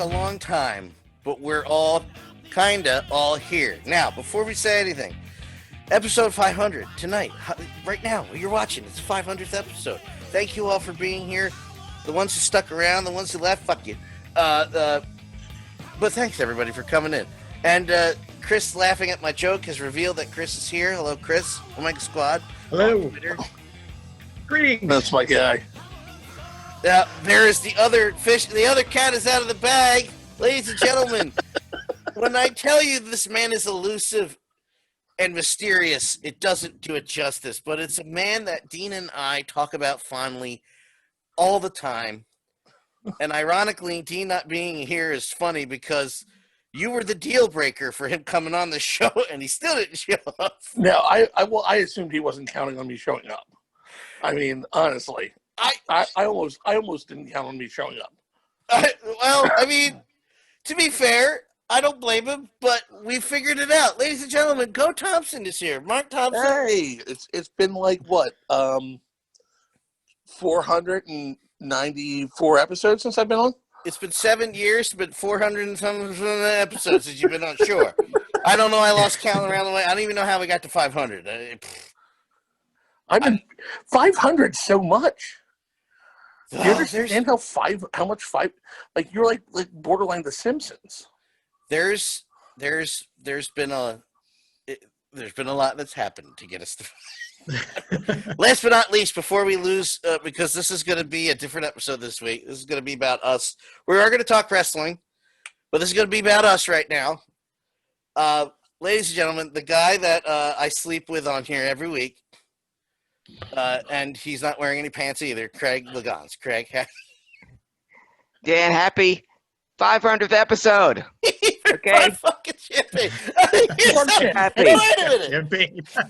a long time, but we're all kinda all here. Now, before we say anything, episode 500 tonight, right now, you're watching. It's the 500th episode. Thank you all for being here. The ones who stuck around, the ones who left, fuck you. But thanks everybody for coming in. And Chris, laughing at my joke, has revealed that Chris is here. Hello, Chris. OmegaSquad. Hello. Greetings. That's my guy. There is the other fish. The other cat is out of the bag. Ladies and gentlemen, when I tell you this man is elusive and mysterious, it doesn't do it justice. But it's a man that Dean and I talk about fondly all the time. And ironically, Dean not being here is funny because you were the deal breaker for him coming on the show, and he still didn't show up. No, I assumed he wasn't counting on me showing up. I mean, honestly, I almost didn't count on me showing up. Well, I mean, to be fair, I don't blame him, but we figured it out. Ladies and gentlemen, Go Thompson is here. Mark Thompson. Hey, it's been like what, 494 episodes since I've been on? It's been 7 years, but 400 and some episodes since you've been on. Sure. I don't know. I lost count around the way. I don't even know how we got to 500. I've been 500 so much. Do you understand how much like you're like borderline The Simpsons. There's been a lot that's happened to get us to. Last but not least, before we lose, because this is going to be a different episode this week. This is going to be about us. We are going to talk wrestling, but this is going to be about us right now. Ladies and gentlemen, the guy that I sleep with on here every week, and he's not wearing any pants either, Craig Liggeons. Craig. Dan, happy 500th episode. Okay. Fucking champagne. Happy. Wait a minute. Champagne. A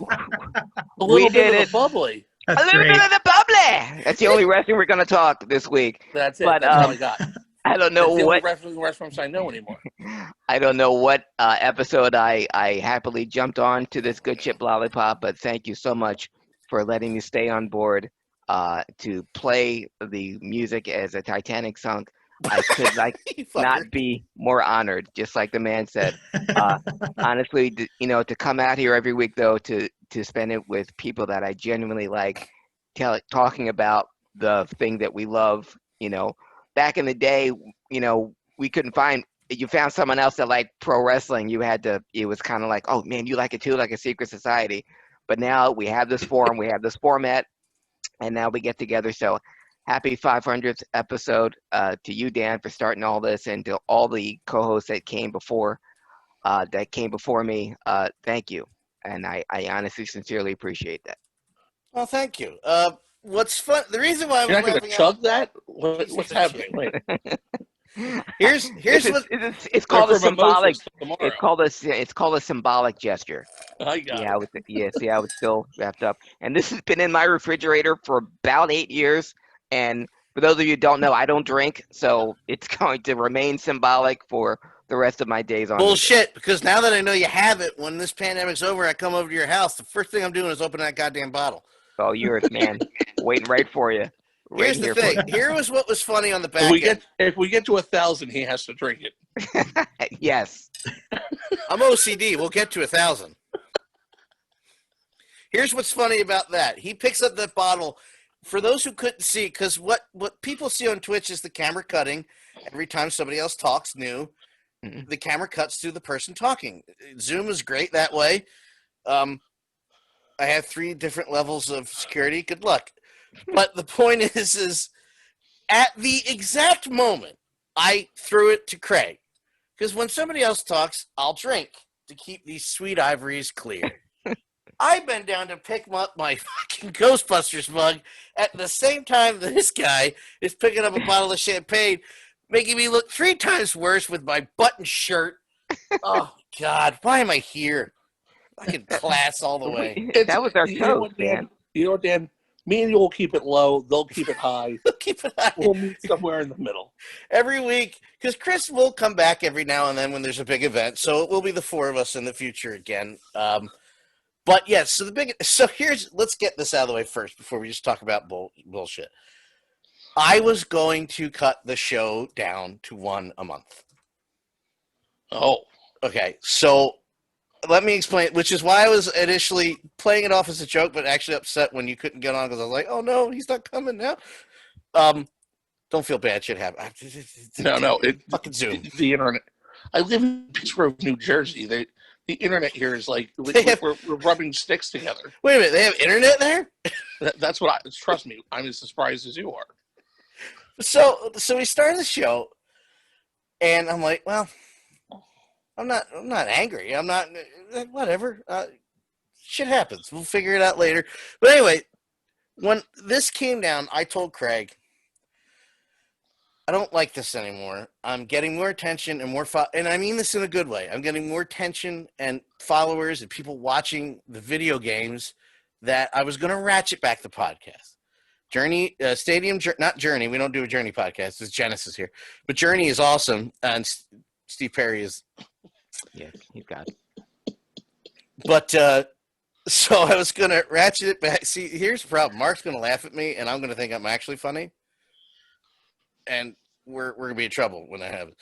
little We bit did of it. the bubbly. A That's little great. bit of the bubbly. That's the only wrestling we're going to talk this week. That's it. But, That's all I got. I don't know That's the only what reference I know anymore. I don't know what episode I happily jumped on to this good chip lollipop, but thank you so much for letting me stay on board to play the music as a Titanic sunk. I could not be more honored, just like the man said. Honestly, to come out here every week, though, to spend it with people that I genuinely like, talking about the thing that we love. Back in the day, we couldn't find. You found someone else that liked pro wrestling. It was kind of like, oh man, you like it too, like a secret society. But now we have this forum, we have this format, and now we get together. So happy 500th episode to you, Dan, for starting all this, and to all the co-hosts that came before me. Thank you, and I honestly, sincerely appreciate that. Well, thank you. What's fun? The reason why I was You're not going to laughing chug that? What's happening? Wait. Here's what It's called a For symbolic. mimosas tomorrow. It's called a symbolic gesture. I got it. See how it's still wrapped up. And this has been in my refrigerator for about 8 years. And for those of you who don't know, I don't drink, so it's going to remain symbolic for the rest of my days on. bullshit. Because now that I know you have it, when this pandemic's over, I come over to your house. The first thing I'm doing is opening that goddamn bottle. Oh, yours, man. Waiting right for you. Right Here's the here for thing. you. Here was what was funny on the back end. If we get to 1,000, he has to drink it. Yes. I'm OCD. We'll get to 1,000. Here's what's funny about that. He picks up that bottle. For those who couldn't see, because what people see on Twitch is the camera cutting. Every time somebody else talks new, the camera cuts to the person talking. Zoom is great that way. I have 3 different levels of security. Good luck. But the point is at the exact moment, I threw it to Craig. Because when somebody else talks, I'll drink to keep these sweet ivories clear. I bend down to pick up my fucking Ghostbusters mug at the same time this guy is picking up a bottle of champagne, making me look 3 times worse with my button shirt. Oh, God. Why am I here? Fucking class all the way. That was our You know show, what, Dan. You know what, Dan? Me and you will keep it low. They'll keep it high. Keep it high. We'll meet somewhere in the middle. Every week, because Chris will come back every now and then when there's a big event, so it will be the 4 of us in the future again. But yes, let's get this out of the way first before we just talk about bullshit. I was going to cut the show down to one a month. Oh. Okay, so let me explain, which is why I was initially playing it off as a joke, but actually upset when you couldn't get on because I was like, oh no, he's not coming now. Don't feel bad, shit happens. No, fucking Zoom. The internet. I live in Pittsburgh, New Jersey. The internet here is like we're rubbing sticks together. Wait a minute, they have internet there? That's what trust me, I'm as surprised as you are. So we started the show, and I'm like, well, I'm not angry. I'm not, whatever. Shit happens. We'll figure it out later. But anyway, when this came down, I told Craig, I don't like this anymore. I'm getting more attention and more, and I mean this in a good way. I'm getting more attention and followers and people watching the video games that I was going to ratchet back the podcast. Journey, not Journey. We don't do a Journey podcast. It's Genesis here. But Journey is awesome. And Steve Perry is. Yeah, he's got it. But, so I was going to ratchet it back. See, here's the problem. Mark's going to laugh at me, and I'm going to think I'm actually funny. And we're going to be in trouble when that happens.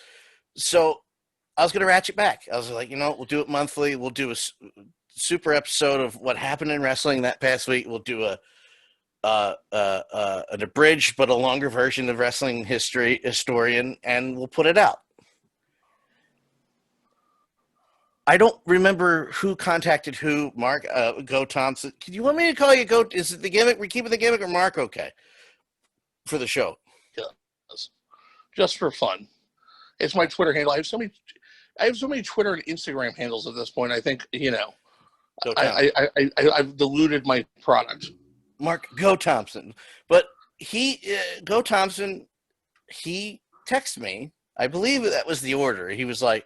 So I was going to ratchet back. I was like, we'll do it monthly. We'll do a super episode of what happened in wrestling that past week. We'll do an abridged but a longer version of Wrestling Historian, and we'll put it out. I don't remember who contacted who. Mark, Go Thompson. Do you want me to call you Go? Is it the gimmick? We're keeping the gimmick, or Mark? Okay, for the show. Yes. Just for fun. It's my Twitter handle. I have so many Twitter and Instagram handles at this point. I think I've diluted my product. Mark Go Thompson, but Go Thompson. He texted me. I believe that was the order. He was like,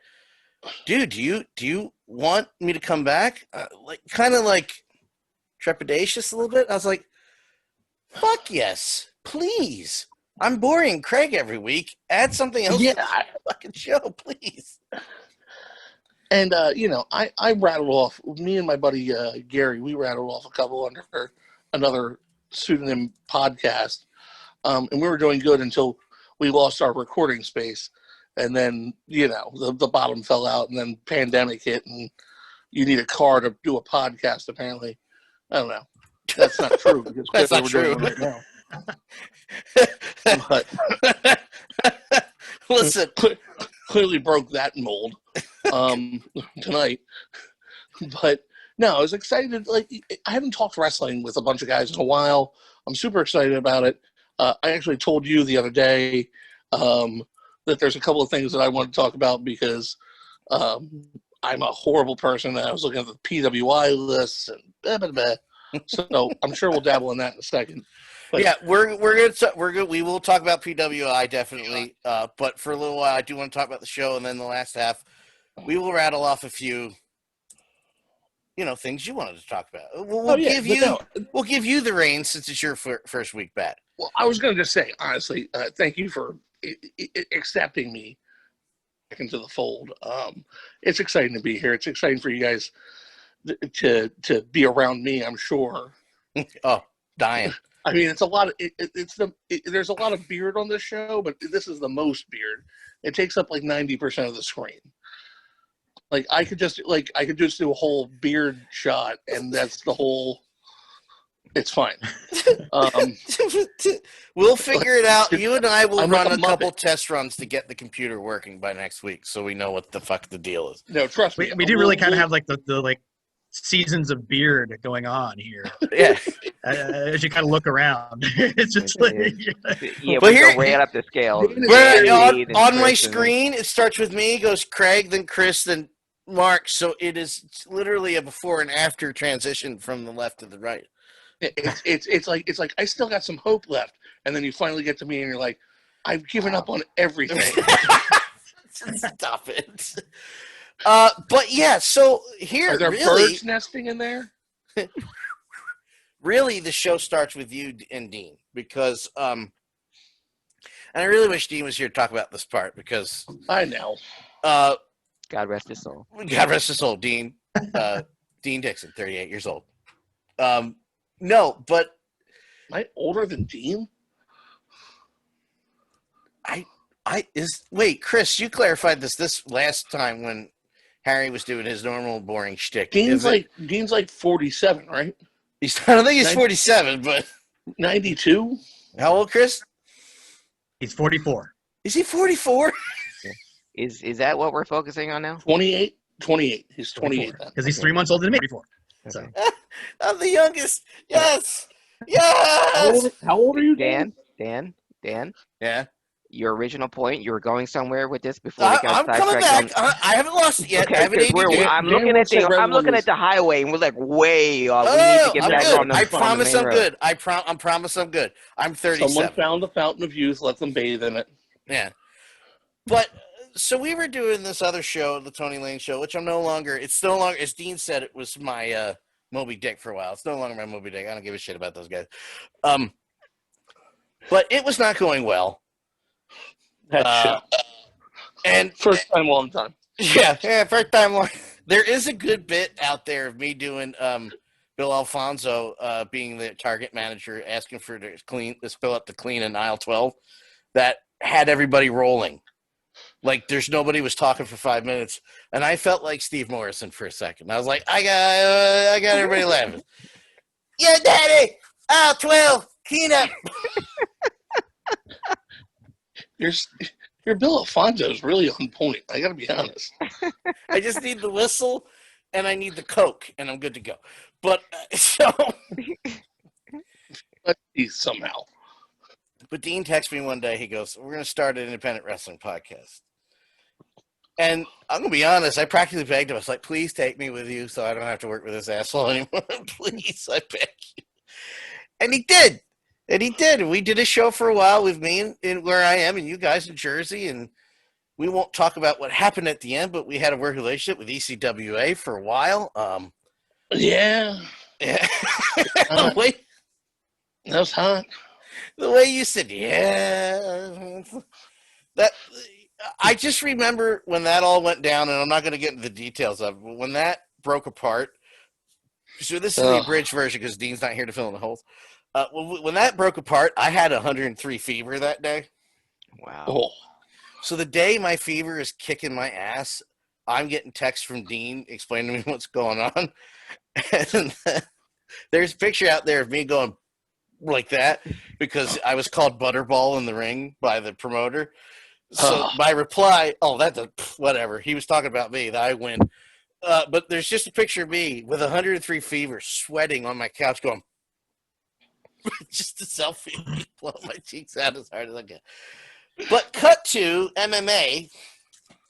dude, do you want me to come back? Kind of trepidatious a little bit. I was like, fuck yes, please. I'm boring Craig every week. Add something else to the fucking show, please. And, I rattled off, me and my buddy Gary, we rattled off a couple under another pseudonym podcast. And we were doing good until we lost our recording space. And then, the bottom fell out, and then pandemic hit, and you need a car to do a podcast, apparently. I don't know. That's not true. Because that's not true. Right now. But, listen, clearly broke that mold tonight. But, no, I was excited. I haven't talked wrestling with a bunch of guys in a while. I'm super excited about it. I actually told you the other day that there's a couple of things that I want to talk about because I'm a horrible person, and I was looking at the PWI lists and blah, blah, blah. So I'm sure we'll dabble in that in a second. But, yeah, we're good. We will talk about PWI definitely. But for a little while, I do want to talk about the show, and then the last half, we will rattle off a few, things you wanted to talk about. We'll give you the reins since it's your first week back. Well, I was going to just say, honestly, thank you for accepting me back into the fold. It's exciting to be here. It's exciting for you guys to be around me, I'm sure. Oh, dying. I mean, it's a lot of there's a lot of beard on this show, but this is the most beard. It takes up 90% of the screen. I could just do a whole beard shot, and that's the whole. It's fine. We'll figure it out. You and I will I'm run like a couple test runs to get the computer working by next week, so we know what the fuck the deal is. No, trust me. We do really kind of have the seasons of beard going on here. Yeah. As you kind of look around, it's just yeah, but we here, go right up the scale. On my screen, it starts with me, goes Craig, then Chris, then Mark. So it's literally a before and after transition from the left to the right. It's like I still got some hope left, and then you finally get to me, and you're like, I've given up on everything. Stop it. But yeah, so here, are there birds nesting in there? Really, the show starts with you and Dean because, and I really wish Dean was here to talk about this part because I know. God rest his soul. God rest his soul, Dean. Dean Dixon, 38 years old. No, but am I older than Dean? Wait, Chris, you clarified this last time when Harry was doing his normal boring shtick. Dean's like 47, right? I don't think he's 47, but 92. how old, Chris? He's 44. Is he 44? Is that what we're focusing on now? 28. 28. He's 28 then. Because he's 3 months older than me before. So Okay. I'm the youngest. Yes. Yes. How old are you, Dan? Yeah. Your original point, you were going somewhere with this before we got I'm coming sidetracked. back. I haven't lost it yet. I haven't Okay, 'cause ADD. I'm Dan looking at wants to the I'm looking revolve at the highway, and we're like way off. We Oh, need to get I'm back good. on the I on the promise main I'm road. good. I promise I'm good. I'm 37. Someone found the fountain of youth. Let them bathe in it. Yeah. But so we were doing this other show, the Tony Lane show, which I'm no longer. It's no longer, as Dean said, it was my Moby Dick for a while. It's no longer my Moby Dick. I don't give a shit about those guys. But it was not going well. That shit. And First time, long time. yeah, first time. There is a good bit out there of me doing Bill Alfonso being the target manager, asking for to fill up the clean in aisle 12. That had everybody rolling. Like there's nobody was talking for 5 minutes, and I felt like Steve Morrison for a second. I was like, I got everybody laughing. Yeah, Daddy, aisle 12, clean up. Your Bill Alfonso is really on point. I got to be honest. I just need the whistle, and I need the Coke, and I'm good to go. But so, Let's see somehow. but Dean texted me one day. He goes, "We're going to start an independent wrestling podcast." And I'm going to be honest, I practically begged him. I was like, please take me with you so I don't have to work with this asshole anymore. Please, I beg you. And he did. And he did. And we did a show for a while with me in where I am and you guys in Jersey. And we won't talk about what happened at the end, but we had a work relationship with ECWA for a while. Yeah. Yeah. the That was hot. way you said, yeah. That I just remember when that all went down, and I'm not going to get into the details of it, but when that broke apart. So this is the abridged version because Dean's not here to fill in the holes. When that broke apart, I had 103 fever that day. Wow. Oh. So the day my fever is kicking my ass, I'm getting texts from Dean explaining to me what's going on. And there's a picture out there of me going like that because I was called Butterball in the ring by the promoter. So my reply, that's whatever. He was talking about me, that I win. But there's just a picture of me with 103 fever, sweating on my couch, going, just a selfie, blow my cheeks out as hard as I can. But cut to MMA.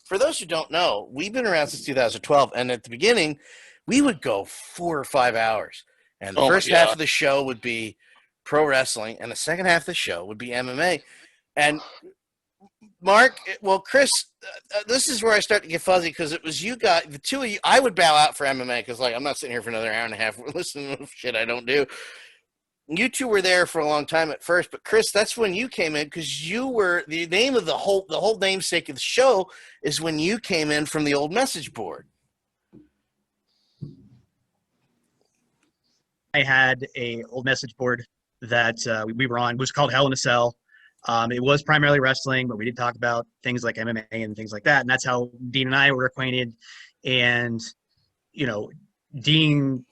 For those who don't know, we've been around since 2012, and at the beginning, we would go 4 or 5 hours. And the first half of the show would be pro wrestling, and the second half of the show would be MMA. And Mark, well, Chris, this is where I start to get fuzzy because it was you guys, the two of you. I would bow out for MMA because, like, I'm not sitting here for another hour and a half listening to shit I don't do. You two were there for a long time at first, but Chris, that's when you came in because you were the name of the whole namesake of the show is when you came in from the old message board. I had a old message board that we were on. It was called Hell in a Cell. It was primarily wrestling, but we did talk about things like MMA and things like that. And that's how Dean and I were acquainted. And, you know, Dean,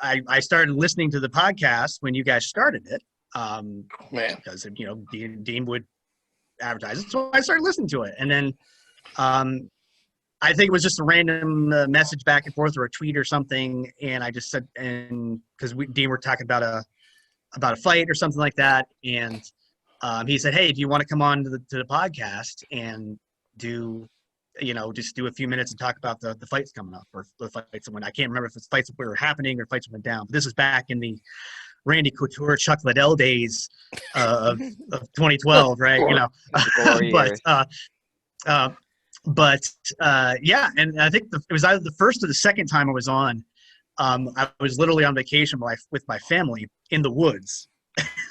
I started listening to the podcast when you guys started it. Because, you know, Dean would advertise it. So I started listening to it. And then I think it was just a random message back and forth or a tweet or something. And I just said, and because Dean were talking about a fight or something like that. And he said, hey, do you want to come on to the podcast and just do a few minutes and talk about the fights coming up or the fights that went. I can't remember if it's fights that were happening or fights that went down. But this is back in the Randy Couture, Chuck Liddell days of 2012, right? You know, yeah. And I think it was either the first or the second time I was on. I was literally on vacation with my family in the woods.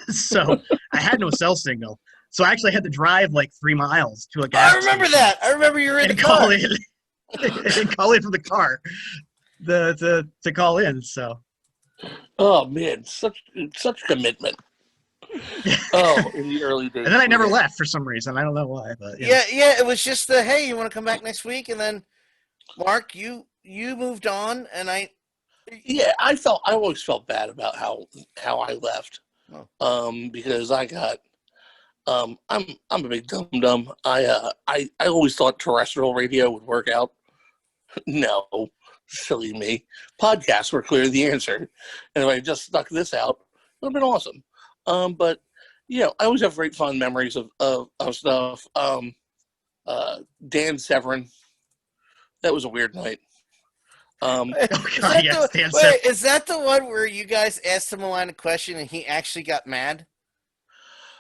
So I had no cell signal. So I actually had to drive like 3 miles to a gas station. I remember that. I remember you were in the car. And call in from the car to call in. So. Oh man, such commitment. Oh, in the early days. And then I never yeah. left for some reason. I don't know why, but Yeah, it was just the hey, you want to come back next week, and then Mark, you moved on, and Yeah, I always felt bad about how I left. Because I got I'm a big dum dum. I always thought terrestrial radio would work out. No, silly me. Podcasts were clearly the answer. And if I just stuck this out, it would have been awesome. But I always have great fond memories of stuff. Dan Severin. That was a weird night. Is that the one where you guys asked him a line of question and he actually got mad?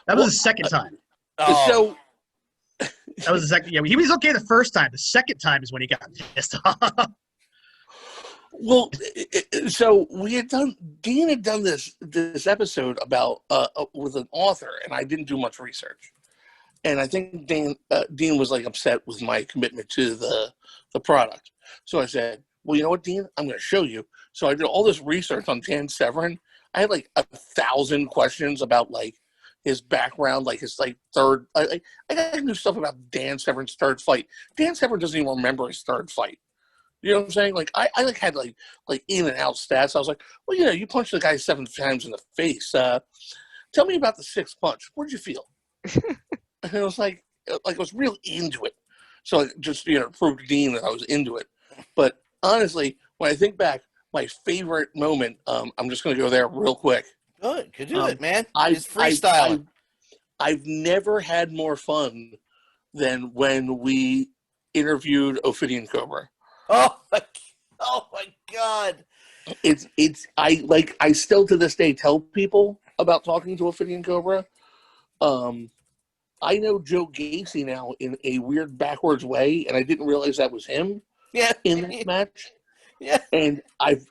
that was the second time. So That was the second. Yeah, he was okay the first time. The second time is when he got pissed off. well, so Dean had done this episode about with an author, and I didn't do much research. And I think Dean was like upset with my commitment to the product. So I said, well, you know what, Dean? I'm going to show you. So I did all this research on Dan Severin. I had like 1,000 questions about like his background, like his like third. I got new stuff about Dan Severin's third fight. Dan Severin doesn't even remember his third fight. You know what I'm saying? Like I like had like in and out stats. I was like, well, you punched the guy 7 times in the face. Tell me about the 6th punch. What did you feel? And it was like I was real into it. So I just proved to Dean that I was into it. But honestly, when I think back, my favorite moment, I'm just going to go there real quick. Good, could do it, man. It's freestyling. I've never had more fun than when we interviewed Ophidian Cobra. Oh my God! I still to this day tell people about talking to Ophidian Cobra. I know Joe Gacy now in a weird backwards way, and I didn't realize that was him. Yeah. In that match. Yeah. And I've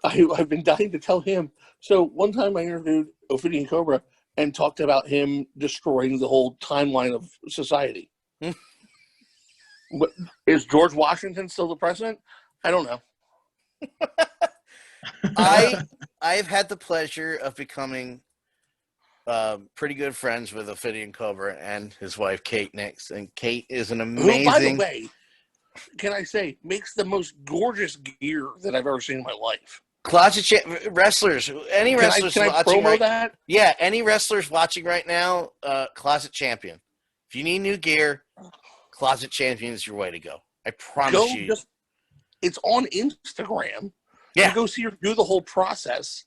been dying to tell him. So one time I interviewed Ophidian Cobra and talked about him destroying the whole timeline of society. Is George Washington still the president? I don't know. I've had the pleasure of becoming pretty good friends with Ophidian Cobra and his wife Kate Nix, and Kate is an amazing. Who, by the way, can I say, makes the most gorgeous gear that I've ever seen in my life. Closet wrestlers, any wrestlers can I watching promo that? Yeah, any wrestlers watching right now, Closet Champion. If you need new gear, Closet Champion is your way to go. I promise you. It's on Instagram. Yeah. You go see her do the whole process.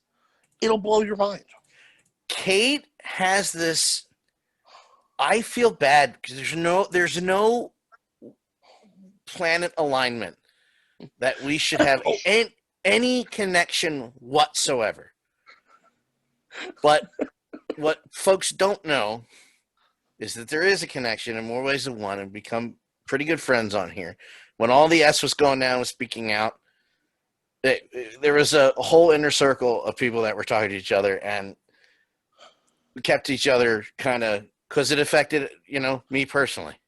It'll blow your mind. Kate has this. I feel bad because there's no planet alignment that we should have any connection whatsoever. But what folks don't know is that there is a connection in more ways than one, and become pretty good friends on here. When all the S was going down with Speaking Out, there was a whole inner circle of people that were talking to each other, and we kept each other kind of, because it affected, me personally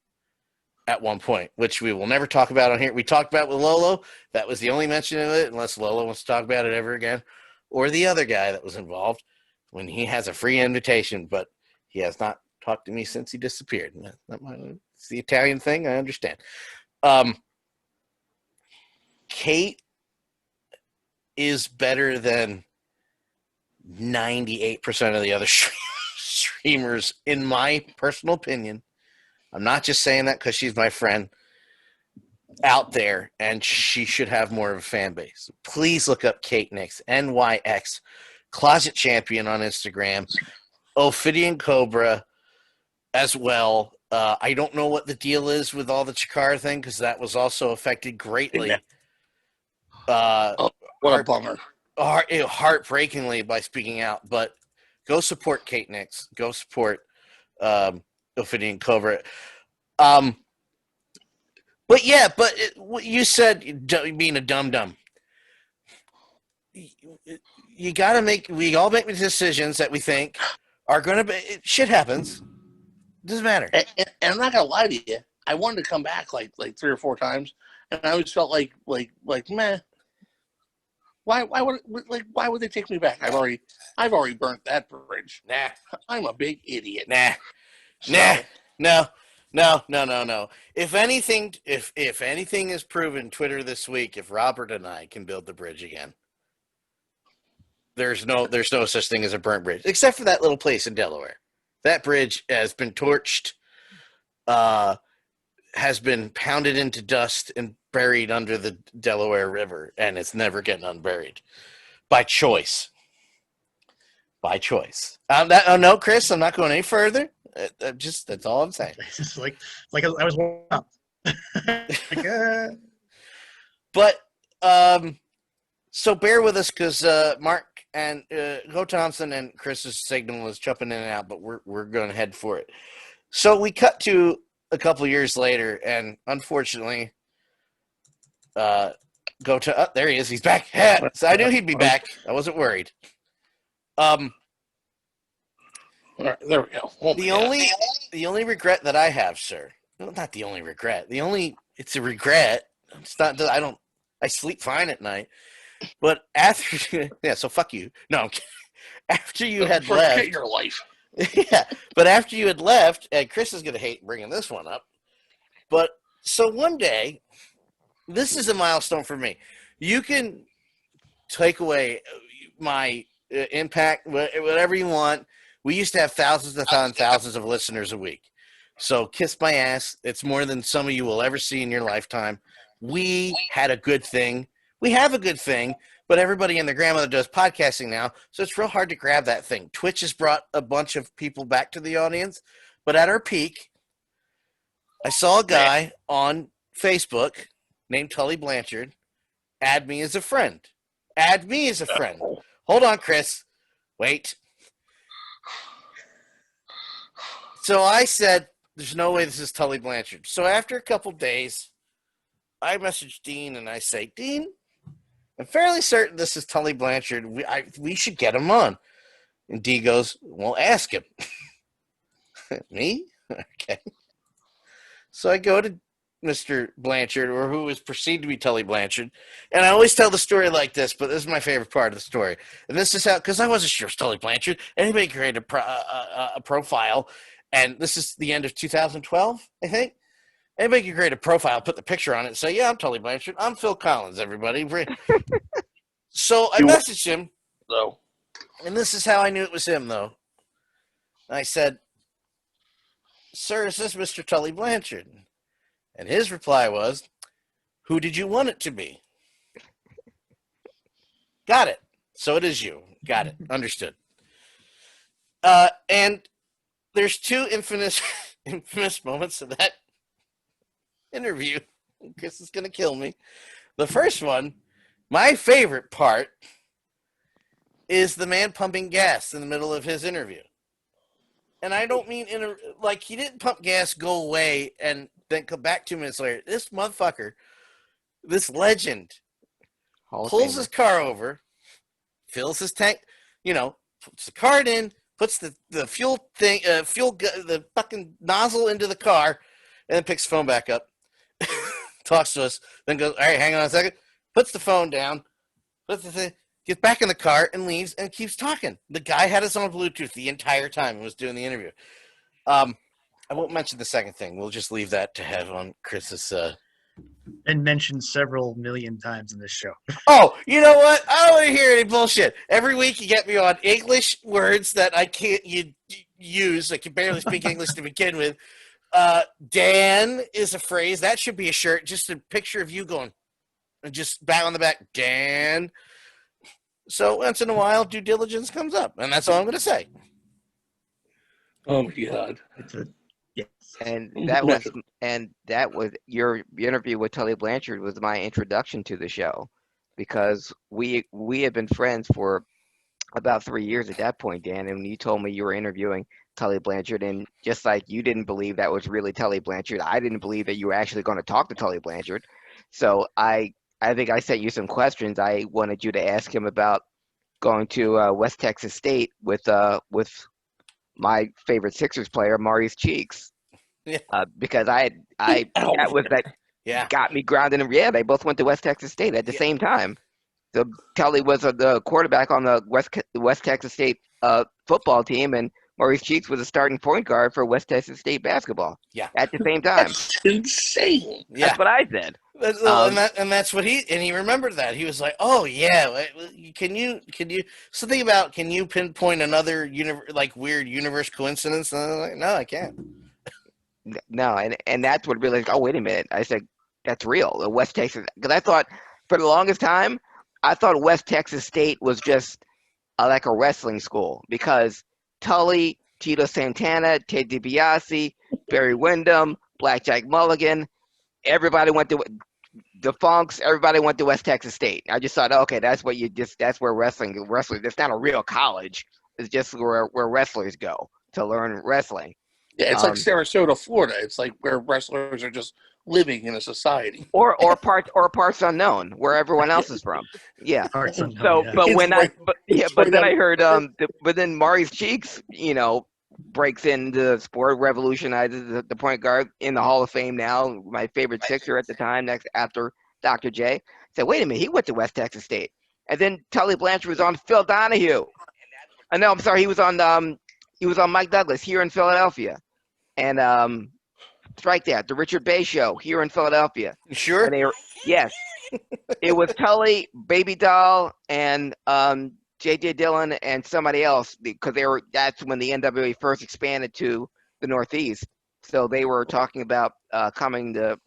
at one point, which we will never talk about on here. We talked about with Lolo. That was the only mention of it, unless Lolo wants to talk about it ever again, or the other guy that was involved when he has a free invitation, but he has not talked to me since he disappeared. It's the Italian thing. I understand. Kate is better than 98% of the other streamers, in my personal opinion. I'm not just saying that because she's my friend out there, and she should have more of a fan base. Please look up Kate Nix, NYX, Closet Champion on Instagram, Ophidian Cobra as well. I don't know what the deal is with all the Chikara thing, because that was also affected greatly. What a bummer. Heartbreakingly by Speaking Out. But go support Kate Nix. Go support Ophidian Cobra. But you said being a dum-dum. You got to we all make the decisions that we think are going to be, shit happens. Doesn't matter. And I'm not going to lie to you. I wanted to come back like 3 or 4 times, and I always felt like meh. Why would they take me back? I've already burnt that bridge. Nah, I'm a big idiot. nah, So, nah. No. If anything is proven Twitter this week, if Robert and I can build the bridge again, there's no such thing as a burnt bridge, except for that little place in Delaware. That bridge has been torched, has been pounded into dust and buried under the Delaware River, and it's never getting unburied by choice. No, Chris, I'm not going any further. That's all I'm saying. It's just like I was warming up. But so bear with us because Mark and Thompson and Chris's signal is jumping in and out, but we're going to head for it. So we cut to a couple years later, and unfortunately, there he is. He's back. So I knew he'd be back. I wasn't worried. all right, there we go. Oh, The only regret that I have, sir. No, not the only regret. It's a regret. It's not. I sleep fine at night. But after, so fuck you. No, I'm kidding. After you had forget left, your life. yeah. But after you had left, and Chris is gonna hate bringing this one up. But so one day, this is a milestone for me. You can take away my impact, whatever you want. We used to have thousands of listeners a week. So kiss my ass. It's more than some of you will ever see in your lifetime. We had a good thing. We have a good thing, but everybody and their grandmother does podcasting now, so it's real hard to grab that thing. Twitch has brought a bunch of people back to the audience, but at our peak, I saw a guy on Facebook named Tully Blanchard add me as a friend. Hold on, Chris. Wait. So I said, there's no way this is Tully Blanchard. So after a couple days, I messaged Dean and I say, Dean, I'm fairly certain this is Tully Blanchard. We should get him on. And Dean goes, well, ask him. Me? Okay. So I go to Mr. Blanchard, or who is perceived to be Tully Blanchard, and I always tell the story like this, but this is my favorite part of the story. And this is how, because I wasn't sure it was Tully Blanchard. Anybody can create a profile, and this is the end of 2012, I think. Anybody can create a profile, put the picture on it, and say, yeah, I'm Tully Blanchard. I'm Phil Collins, everybody. So I messaged him, No. and this is how I knew it was him, though. I said, sir, is this Mr. Tully Blanchard? And his reply was, who did you want it to be? Got it. So it is you. Got it. Understood. And there's two infamous moments of that interview. Chris is going to kill me. The first one, my favorite part, is the man pumping gas in the middle of his interview. And I don't mean he didn't pump gas, go away, and then come back 2 minutes later. This motherfucker, this legend, pulls his car over, fills his tank, puts the card in, puts the fuel thing, the fucking nozzle into the car, and then picks the phone back up, talks to us, then goes, all right, hang on a second, puts the phone down, puts the thing, gets back in the car and leaves and keeps talking. The guy had us on Bluetooth the entire time and was doing the interview. I won't mention the second thing. We'll just leave that to have on Chris's. And mentioned several million times in this show. Oh, you know what? I don't want to hear any bullshit. Every week you get me on English words that I can't use. I can barely speak English to begin with. Dan is a phrase. That should be a shirt. Just a picture of you going, and just bat on the back, Dan. So once in a while, due diligence comes up, and that's all I'm going to say. Oh my God! Yes. And that was your interview with Tully Blanchard was my introduction to the show, because we had been friends for about 3 years at that point, Dan. And you told me you were interviewing Tully Blanchard, and just like you didn't believe that was really Tully Blanchard, I didn't believe that you were actually going to talk to Tully Blanchard. So I think I sent you some questions. I wanted you to ask him about going to West Texas State with my favorite Sixers player, Maurice Cheeks. Yeah. Because that got me grounded. And yeah, they both went to West Texas State at the same time. So Tully was the quarterback on the West Texas State football team, and Maurice Cheeks was a starting point guard for West Texas State basketball. Yeah. At the same time. That's insane. Yeah. That's what I said. And that's what he remembered that. He was like, "Oh yeah, can you something about can you pinpoint another weird universe coincidence?" And I was like, "No, I can't." No, and that's what really. Oh, wait a minute. I said that's real. The West Texas, because I thought for the longest time, I thought West Texas State was just like a wrestling school because Tully, Tito Santana, Ted DiBiase, Barry Windham, Blackjack Mulligan, everybody went to the Funks. Everybody went to West Texas State. I just thought, okay, that's where wrestling. It's not a real college. It's just where wrestlers go to learn wrestling. Yeah, it's like Sarasota, Florida. It's like where wrestlers are just living in a society. Or parts unknown, where everyone else is from. Yeah. Parts unknown, So, yeah. but then I heard, but then Maurice Cheeks, breaks into the sport, revolutionizes the point guard in the Hall of Fame now. My favorite Sixer at the time, after Dr. J. Said, wait a minute, he went to West Texas State, and then Tully Blanchard was on Phil Donahue. No, I'm sorry, he was on Mike Douglas here in Philadelphia, and strike that, the Richard Bay Show here in Philadelphia. You sure? And yes, it was Tully, Baby Doll, and J.J. Dillon and somebody else, because that's when the NWA first expanded to the Northeast. So they were talking about doing the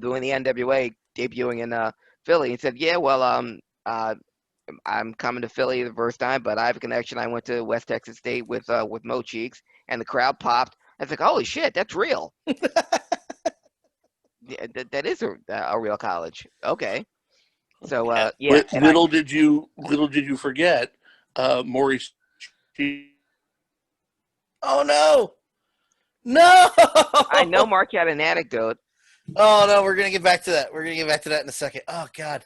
NWA, debuting in Philly. He said, yeah, well, I'm coming to Philly the first time, but I have a connection. I went to West Texas State with Mo Cheeks, and the crowd popped. I was like, holy shit, that's real. Yeah, that is a real college. Okay. So yeah. Little did you forget, Maurice. Oh no! I know Mark had an anecdote. Oh no, we're gonna get back to that. We're gonna get back to that in a second. Oh God,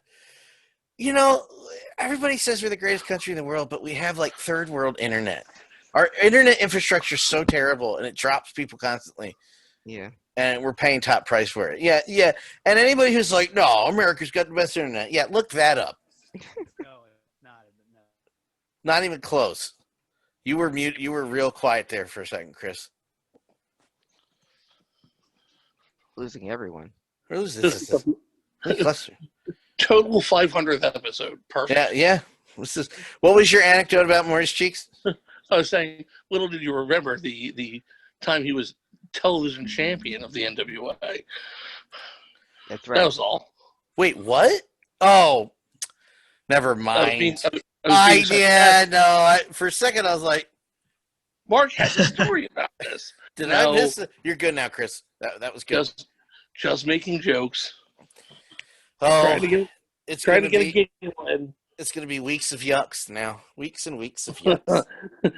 everybody says we're the greatest country in the world, but we have like third world internet. Our internet infrastructure is so terrible, and it drops people constantly. Yeah. And we're paying top price for it. Yeah, yeah. And anybody who's like, no, America's got the best internet. Yeah, look that up. No. Not even close. You were mute. You were real quiet there for a second, Chris. Losing everyone. Who's this? Cluster. Total 500th episode. Perfect. Yeah. What was your anecdote about Maurice Cheeks? I was saying, little did you remember the time he was television champion of the NWA. That's right. That was all. Wait, what? Oh, never mind. For a second I was like, Mark has a story about this. Did I miss it? You're good now, Chris. That was good. Just making jokes. Oh, Trying to get a giggle in. It's going to be weeks of yucks now. Weeks and weeks of yucks.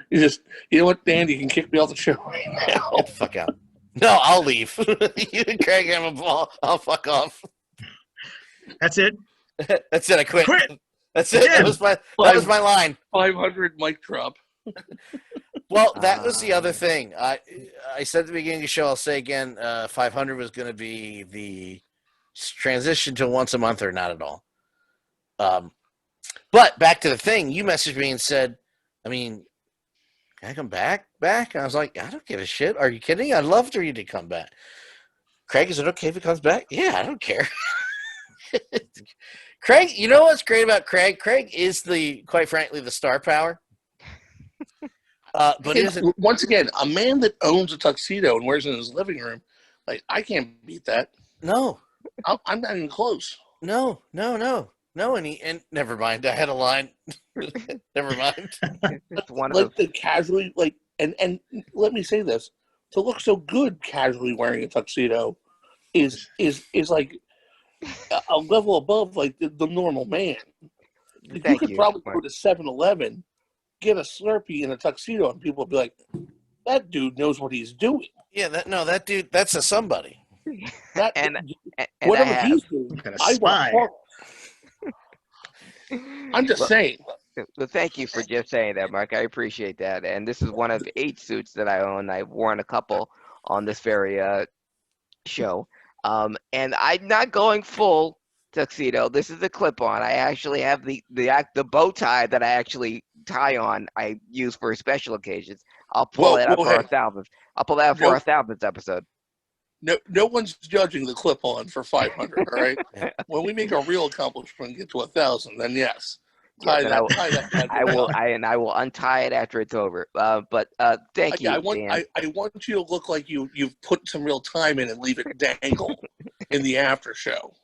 You know what, Dan? You can kick me off the show right now. Get the fuck out. No, I'll leave. You and Craig have a ball. I'll fuck off. That's it. That's it. I quit. That's it. Again. That was my line. 500 mic drop. Well, that was the other thing. I said at the beginning of the show, I'll say again, 500 was going to be the transition to once a month or not at all. But back to the thing, you messaged me and said, can I come back? And I was like, I don't give a shit. Are you kidding? I'd love for you to come back. Craig, is it okay if he comes back? Yeah, I don't care. Craig, you know what's great about Craig? Craig is quite frankly, the star power. But once again, a man that owns a tuxedo and wears it in his living room, like, I can't beat that. No. I'm not even close. No. And never mind. I had a line. Never mind. The casually, and let me say this: to look so good casually wearing a tuxedo is like a level above like the normal man. You could probably go to 7-Eleven, get a Slurpee in a tuxedo, and people would be like, "That dude knows what he's doing." Yeah, that dude, that's a somebody. Whatever he's doing, I want. I'm just saying. Well, thank you for just saying that, Mark. I appreciate that. And this is one of 8 suits that I own. I've worn a couple on this very show. And I'm not going full tuxedo. This is a clip-on. I actually have the bow tie that I actually tie on. I use for special occasions. I'll pull it out for our thousands. I'll pull that out for our thousandth episode. No one's judging the clip-on for 500. All right. When we make a real accomplishment and get to 1,000, then yes. Tie that bad I boy will. on. I will untie it after it's over. But thank you, I want you to look like you've put some real time in and leave it dangle in the after show.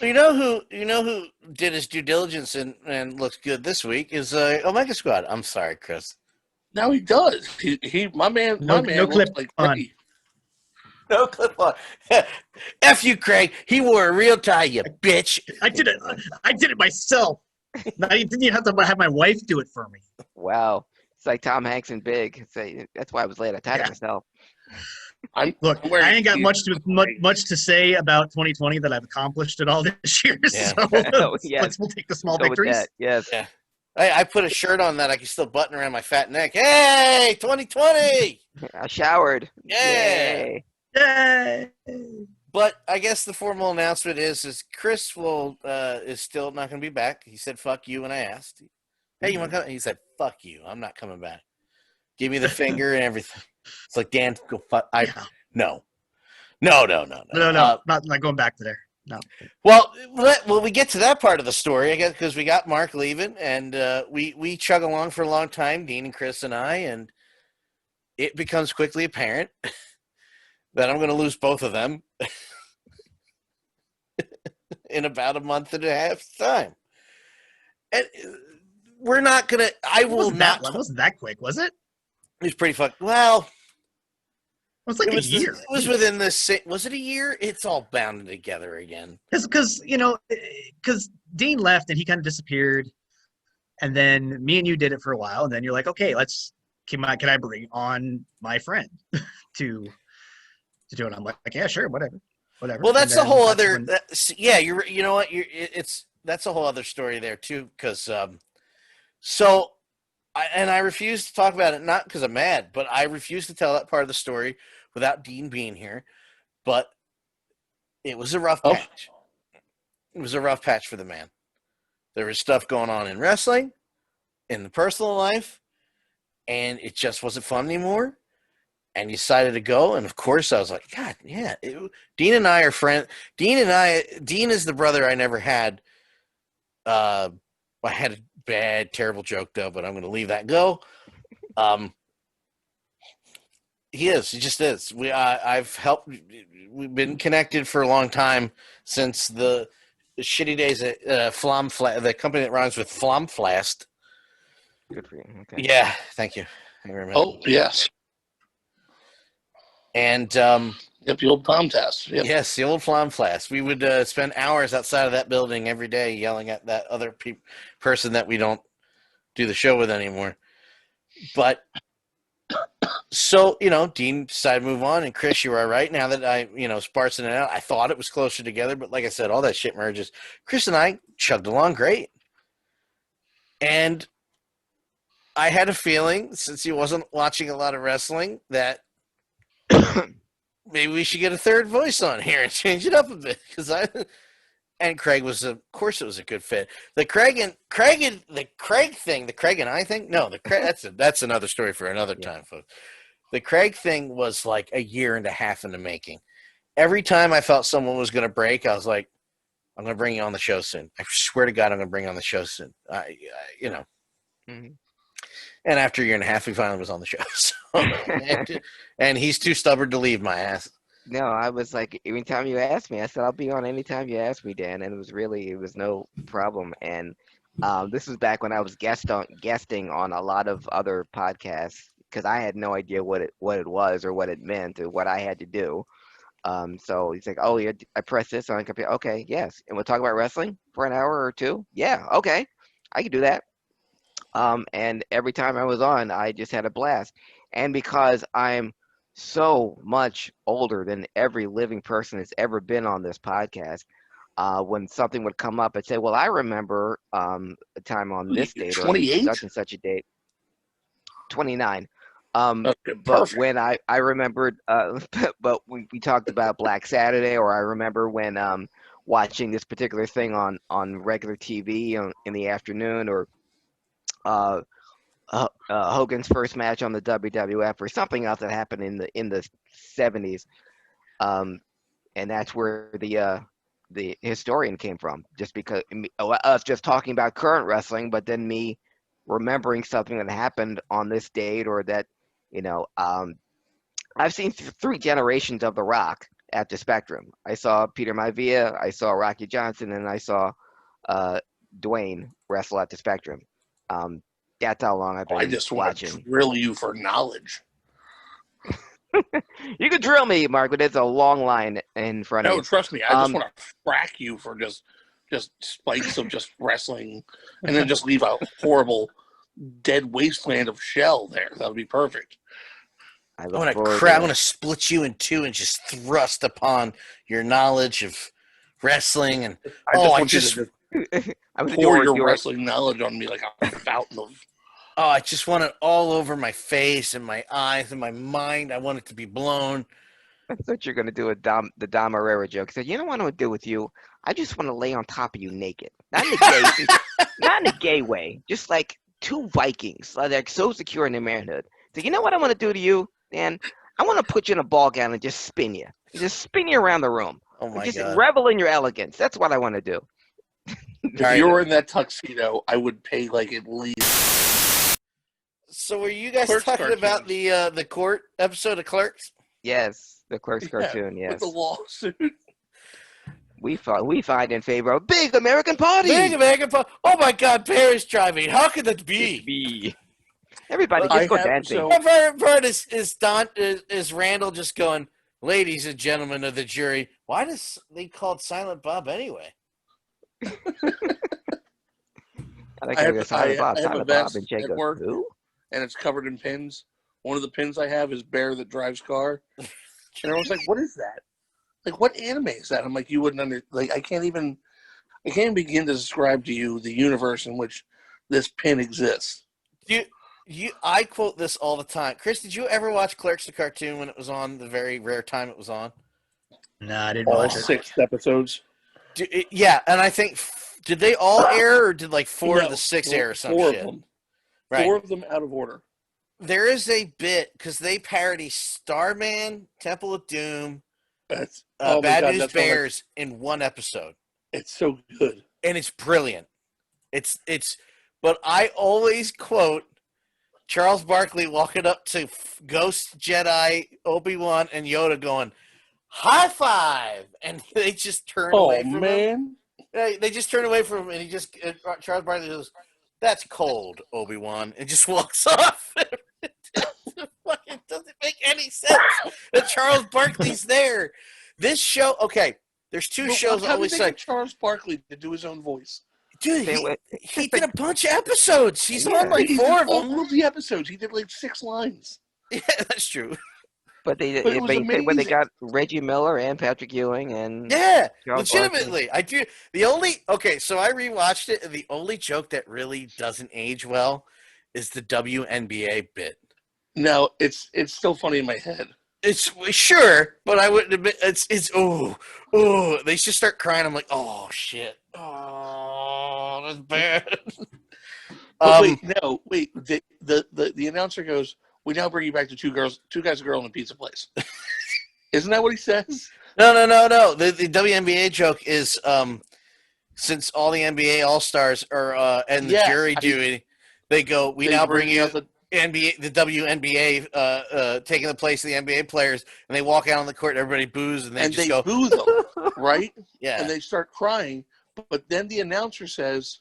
You know who did his due diligence and looks good this week is OmegaSquad. I'm sorry, Chris. Now he does. My man No looks clip like on. Craig. No clip on. F you, Craig. He wore a real tie, you bitch. I did it myself. I didn't even have to have my wife do it for me. Wow, it's like Tom Hanks in Big. That's why I was late. I tied it myself. Look, I ain't got much to say about 2020 that I've accomplished at all this year. Yeah. So Yes. we'll take the small Go with victories. that. Yes. Yeah. I put a shirt on that I can still button around my fat neck. Hey, 2020! I showered. Yeah. Yay. Yay! But I guess the formal announcement is Chris is still not going to be back. He said, fuck you, when I asked. Hey, you want to come? He said, fuck you. I'm not coming back. Give me the finger and everything. It's like, Dan, go fuck. No. No. Not going back to there. No. Well, we get to that part of the story, I guess, because we got Mark leaving, and we chug along for a long time, Dean and Chris and I, and it becomes quickly apparent that I'm going to lose both of them in about a month and a half's time. And we're not going to – I will not – It wasn't that quick, was it? It was pretty fucked. Well – it was like a year. It was within this. Was it a year? It's all bound together again. Because Dean left and he kind of disappeared, and then me and you did it for a while, and then you're like, okay, can I bring on my friend to do it? I'm like, yeah, sure, whatever. Well, that's a whole other. You know what? That's a whole other story there too, because I refuse to talk about it, not because I'm mad, but I refuse to tell that part of the story without Dean being here. But it was a rough patch. It was a rough patch for the man. There was stuff going on in wrestling, in the personal life, and it just wasn't fun anymore. And he decided to go, and of course I was like, God, yeah. Dean and I are friends. Dean is the brother I never had. I had a bad, terrible joke though, but I'm going to leave that go. He just is. We've been connected for a long time since the shitty days at the company that rhymes with Flomflast. Good for you. Okay. Yeah, thank you. I remember. Oh, yes. And Yep, the old Tom test. Yep. Yes, the old Flomflast. We would spend hours outside of that building every day yelling at that other person that we don't do the show with anymore. But so, Dean decided to move on, and Chris, you were all right. Now that I, sparsing it out, I thought it was closer together, but like I said, all that shit merges. Chris and I chugged along great. And I had a feeling, since he wasn't watching a lot of wrestling, that maybe we should get a third voice on here and change it up a bit. And Craig was, of course, it was a good fit. The Craig and I thing. No, that's another story for another time, folks. The Craig thing was like a year and a half in the making. Every time I felt someone was going to break, I was like, I'm going to bring you on the show soon. I swear to God, I'm going to bring you on the show soon. Mm-hmm. And after a year and a half, he finally was on the show. So, and he's too stubborn to leave my ass. No, I was like, every time you asked me, I said, I'll be on anytime you ask me, Dan. And it was no problem. And this was back when I was guesting on a lot of other podcasts, because I had no idea what it was or what it meant or what I had to do. So he's like, oh, yeah, I press this on the computer. Okay, yes. And we'll talk about wrestling for an hour or two. Yeah, okay. I can do that. And every time I was on, I just had a blast. And because I'm so much older than every living person that's ever been on this podcast, when something would come up, I'd say, well, I remember a time on this date, 28? or such and such a date. 29. Okay, but when I remembered, but we talked about Black Saturday, or I remember when watching this particular thing on regular TV in the afternoon, or Hogan's first match on the WWF, or something else that happened in the 70s, and that's where the historian came from. Just because us just talking about current wrestling, but then me remembering something that happened on this date, or that I've seen 3 generations of The Rock at the Spectrum. I saw Peter Maivia, I saw Rocky Johnson, and I saw Dwayne wrestle at the Spectrum. That's how long I've been watching. I just want to drill you for knowledge. You can drill me, Mark, but it's a long line in front of you. No, trust me. I just want to frack you for just spikes of just wrestling, and then just leave a horrible dead wasteland of shell there. That would be perfect. I want to split you in 2 and just thrust upon your knowledge of wrestling. And I just pour your wrestling knowledge on me like a fountain of. Oh, I just want it all over my face and my eyes and my mind. I want it to be blown. I thought you were going to do the Dom Herrera joke. So you know what I want to do with you? I just want to lay on top of you naked. Not in a gay way. Just like 2 Vikings. They're so secure in their manhood. So you know what I want to do to you, man? I want to put you in a ball gown and just spin you. Just spin you around the room. Oh, my just God. Revel in your elegance. That's what I want to do. If you were in that tuxedo, I would pay like at least. So were you guys Clerks talking about the court episode of Clerks? Yes, the Clerks cartoon, yes. With the lawsuit. We find in favor of Big American Party. Big American Party. Oh, my God, Paris driving. How could that be? Everybody just go dancing. Part is Randall just going, ladies and gentlemen of the jury, why does they call it Silent Bob anyway? I have a vest and Jacob. at work, Who? and it's covered in pins. One of the pins I have is Bear That Drives Car. And everyone's like, what is that? Like, what anime is that? I'm like, you wouldn't I can't even begin to describe to you the universe in which this pin exists. I quote this all the time. Chris, did you ever watch Clerks the cartoon when it was on, the very rare time it was on? No, I didn't all watch it. 6 episodes. Yeah, and I think, did they all air, or did like 4 of the 6 air or some 4 shit? of them. Right. 4 of them out of order. There is a bit, because they parody Starman, Temple of Doom, Bad News Bears in one episode. It's so good. And it's brilliant. But I always quote Charles Barkley walking up to Ghost Jedi, Obi-Wan, and Yoda going, high five! And they just turn away from him. They just turn away from him, and Charles Barkley goes, that's cold, Obi-Wan, and just walks off. It doesn't make any sense that Charles Barkley's there. This show, okay, there's 2 shows I always say. Charles Barkley to do his own voice. Dude, he did a bunch of episodes. He's on like 4 of them. All of the episodes. He did like 6 lines. Yeah, that's true. But they got Reggie Miller and Patrick Ewing and legitimately, I do. So I rewatched it, and the only joke that really doesn't age well is the WNBA bit. No, it's still funny in my head. It's sure, but I wouldn't admit it's they just start crying. I'm like, oh shit, oh that's bad. Wait. The announcer goes, we now bring you back to two guys, a girl, and a pizza place. Isn't that what he says? No. The WNBA joke is since all the NBA All-Stars are and the jury duty, they go, we now bring you the WNBA taking the place of the NBA players, and they walk out on the court and everybody boos, and they just go boo them, right? Yeah. And they start crying, but then the announcer says,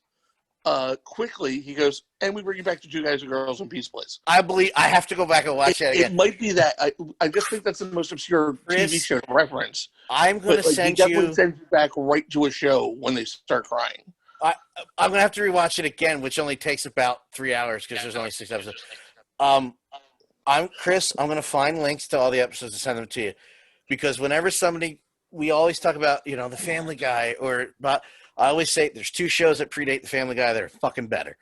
quickly, he goes, and we bring you back to 2 guys and girls in Peace Place. I have to go back and watch that again. It might be that. I just think that's the most obscure TV show reference. I'm going to send you. Definitely send you back right to a show when they start crying. I'm going to have to rewatch it again, which only takes about 3 hours because there's only 6 episodes. Chris, I'm going to find links to all the episodes and send them to you, because whenever we always talk about, the Family Guy but I always say there's 2 shows that predate the Family Guy that are fucking better.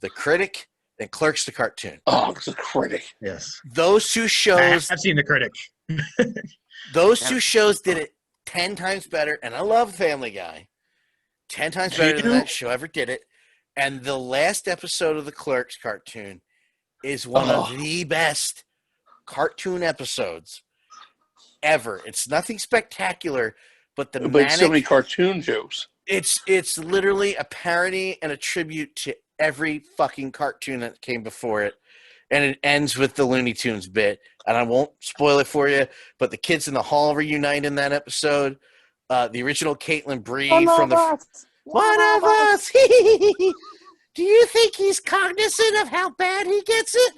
The Critic and Clerks the Cartoon. Oh, The Critic. Yes. Those 2 shows. I've seen The Critic. Those 2 shows did it 10 times better, and I love Family Guy. 10 times Do better than you? that show ever did it. And the last episode of the Clerks cartoon is one of the best cartoon episodes ever. It's nothing spectacular, but the But so many cartoon jokes. it's literally a parody and a tribute to every fucking cartoon that came before it. And it ends with the Looney Tunes bit. And I won't spoil it for you, but the kids in the hall reunite in that episode. The original Caitlin Bree from the One of us. Do you think he's cognizant of how bad he gets it?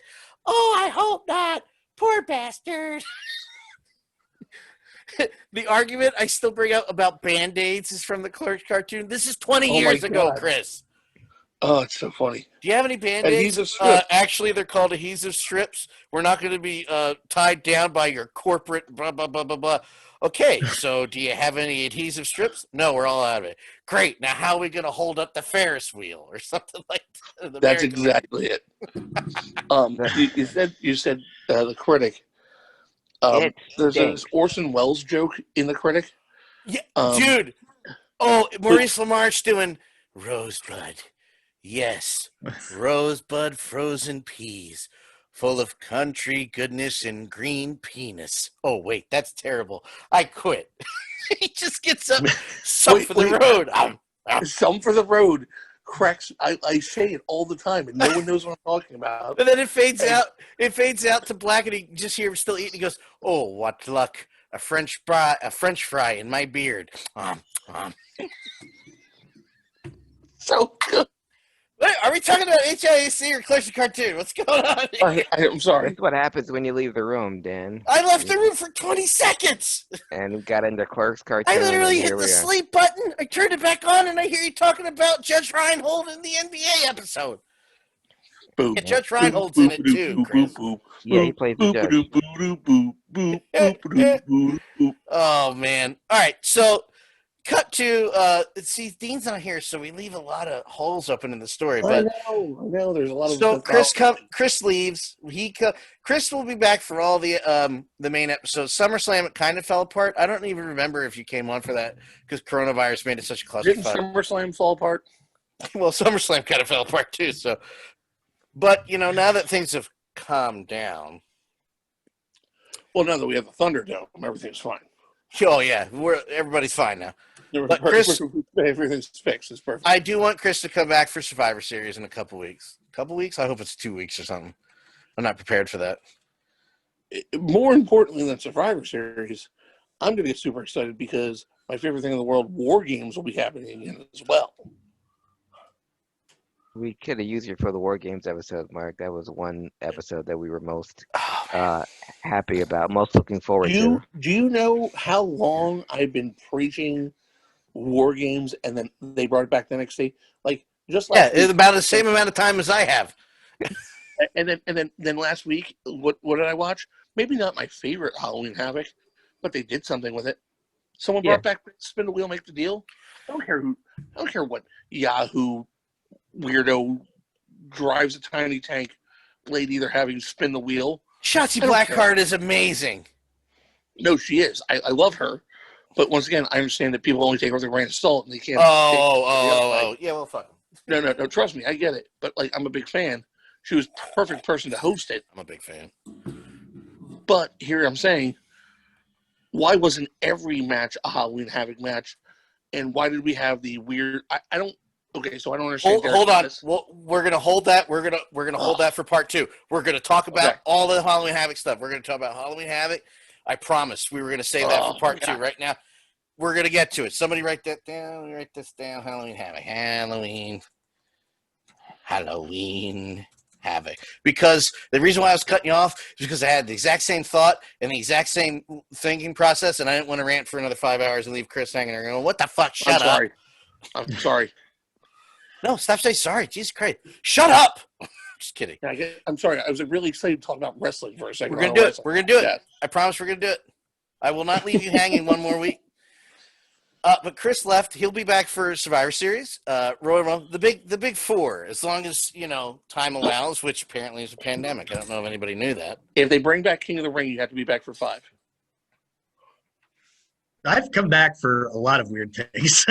Oh, I hope not. Poor bastard. The argument I still bring up about Band-Aids is from the Clerks cartoon. This is 20 Oh my years ago, God. Chris. Oh, it's so funny. Do you have any Band-Aids? Adhesive strips. Actually, they're called adhesive strips. We're not going to be tied down by your corporate blah, blah, blah, blah, blah. Okay, so do you have any adhesive strips? No, we're all out of it. Great. Now how are we going to hold up the Ferris wheel or something like that? That's exactly it. You said the Critic. There's this Orson Welles joke in the Critic. Yeah, dude. Oh, Maurice LaMarche doing Rosebud. Yes, Rosebud frozen peas, full of country goodness and green penis. Oh, wait, that's terrible. I quit. He just gets up, some for the road. Some for the road. Cracks. I say it all the time, and no one knows what I'm talking about. And then it fades out. It fades out to black, and he just hear him still eating. He goes, "Oh, what luck! A French fry in my beard." So good. Wait, are we talking about HIAC or Clash of Cartoon? What's going on here? I'm sorry. That's what happens when you leave the room, Dan. I left the room for 20 seconds. And got into Clerks cartoon. I literally and hit here the we are. sleep button. I turned it back on, and I hear you talking about Judge Reinhold in the NBA episode. Boop. Yeah, Judge Reinhold's in it too, Chris. Yeah, he plays the judge. Oh, man. All right, so cut to see, Dean's not here, so we leave a lot of holes open in the story. But I know. There's a lot of. so Chris leaves. Chris will be back for all the main episodes. SummerSlam, it kind of fell apart. I don't even remember if you came on for that because coronavirus made it such a Didn't clusterfuck. SummerSlam fall apart? Well, SummerSlam kind of fell apart too. So, but now that things have calmed down. Well, now that we have the Thunderdome, everything's fine. Oh yeah, everybody's fine now. But Chris, everything's fixed. It's perfect. I do want Chris to come back for Survivor Series in a couple weeks. Couple weeks? I hope it's 2 weeks or something. I'm not prepared for that. More importantly than Survivor Series, I'm going to get super excited because my favorite thing in the world, War Games, will be happening again as well. We could have used you for the War Games episode, Mark. That was one episode that we were most happy about, most looking forward to. Do you know how long I've been preaching War Games, and then they brought it back the next day? Like just last it's week, about the same amount of time as I have. and then last week, what did I watch? Maybe not my favorite Halloween Havoc, but they did something with it. Someone brought back Spin the Wheel, Make the Deal. I don't care what Yahoo weirdo drives a tiny tank lady they're having spin the wheel. Shotzi Blackheart is amazing. No, she is. I love her. But once again, I understand that people only take her with a grain of salt and they can't. Yeah, well, fuck. No. Trust me, I get it. But I'm a big fan. She was the perfect person to host it. I'm a big fan. But here I'm saying, why wasn't every match a Halloween Havoc match? And why did we have the weird? I don't. Okay, so I don't understand. Hold on. Well, we're gonna hold that. We're gonna hold that for part 2. We're gonna talk about all the Halloween Havoc stuff. We're gonna talk about Halloween Havoc. I promised we were gonna save that for part 2. Right now, we're gonna get to it. Somebody write that down. Write this down. Halloween Havoc. Halloween Havoc. Because the reason why I was cutting you off is because I had the exact same thought and the exact same thinking process, and I didn't want to rant for another 5 hours and leave Chris hanging there going, "What the fuck? Shut up!" I'm sorry. No, stop saying sorry. Jesus Christ. Shut up. Just kidding. I'm sorry. I was really excited to talk about wrestling for a second. We're going to do it. We're going to do it. I promise we're going to do it. I will not leave you hanging one more week. But Chris left. He'll be back for Survivor Series. Royal, the big 4, as long as, time allows, which apparently is a pandemic. I don't know if anybody knew that. If they bring back King of the Ring, you have to be back for 5. I've come back for a lot of weird things.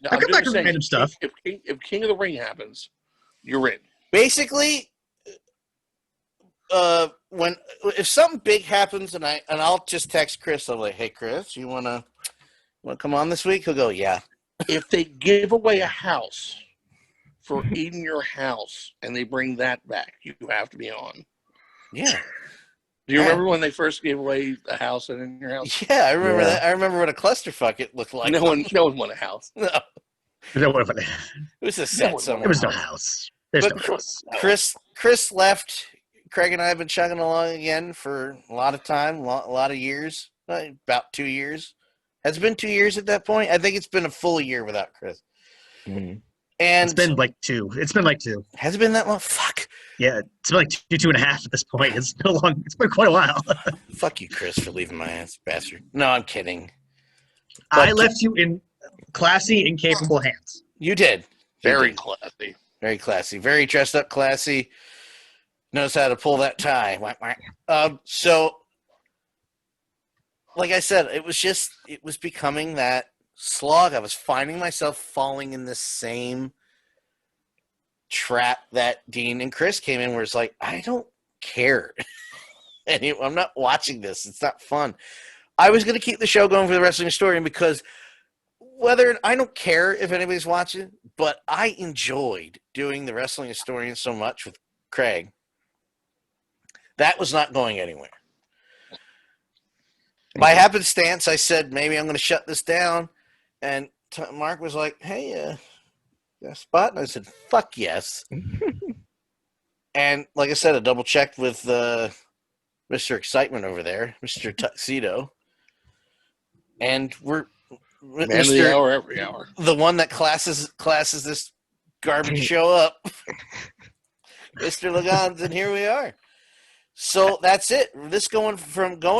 No, I I'm come back just for saying, random stuff. If King of the Ring happens, you're in. Basically, when if something big happens and I'll just text Chris, I'm like, hey Chris, you wanna come on this week? He'll go, yeah. If they give away a house for in your house and they bring that back, you have to be on. Yeah. Do you remember when they first gave away a house and in your house? Yeah, I remember Yeah. that. I remember what a clusterfuck it looked like. No one won a house. No, There it was a set one- somewhere. was no house. There's But no house. Chris left. Craig and I have been chugging along again for a lot of time, a lot of years, about 2 years. Has it been 2 years at that point? I think it's been a full year without Chris. Mhm. And It's been like 2. It's been like 2. has it been that long? Fuck. Yeah, it's been like 2.5 at this point. It's been It's been quite a while. Fuck you, Chris, for leaving my ass, bastard. No, I'm kidding. I But- left you in classy and capable hands. You did. You Very did. classy. Very classy. Very dressed up, classy. Knows how to pull that tie. Whack, whack. So, like I said, it was becoming that slog. I was finding myself falling in the same trap that Dean and Chris came in, where it's like, I don't care. And I'm not watching this. It's not fun. I was going to keep the show going for the Wrestling Historian because I don't care if anybody's watching, but I enjoyed doing the Wrestling Historian so much with Craig. That was not going anywhere. By happenstance, I said, maybe I'm going to shut this down. And Mark was like, hey, got a spot? And I said, fuck yes. And like I said, I double checked with Mr. Excitement over there, Mr. Tuxedo. And we're Man of the hour, every hour. the one that classes this garbage show up, Mr. Liggeons, and here we are. So that's it. This going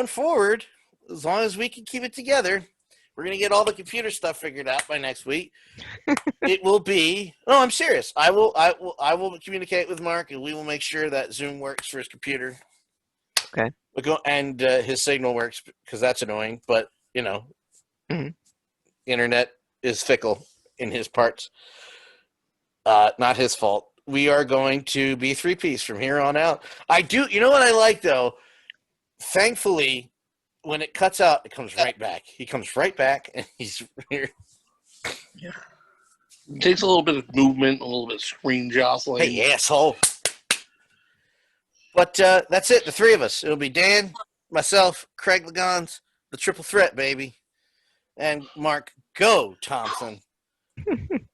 forward, as long as we can keep it together, we're gonna get all the computer stuff figured out by next week. It will be. No, I'm serious. I will communicate with Mark, and we will make sure that Zoom works for his computer. Okay. And his signal works because that's annoying. But Mhm. Internet is fickle in his parts. Not his fault. We are going to be 3-piece from here on out. I do. You know what I like though? Thankfully, when it cuts out, it comes right back. He comes right back, and he's here. It takes a little bit of movement, a little bit of screen jostling. Hey, asshole. But that's it. The three of us. It'll be Dan, myself, Craig Liggeons, the triple threat, baby, and Mark. Go, Thompson.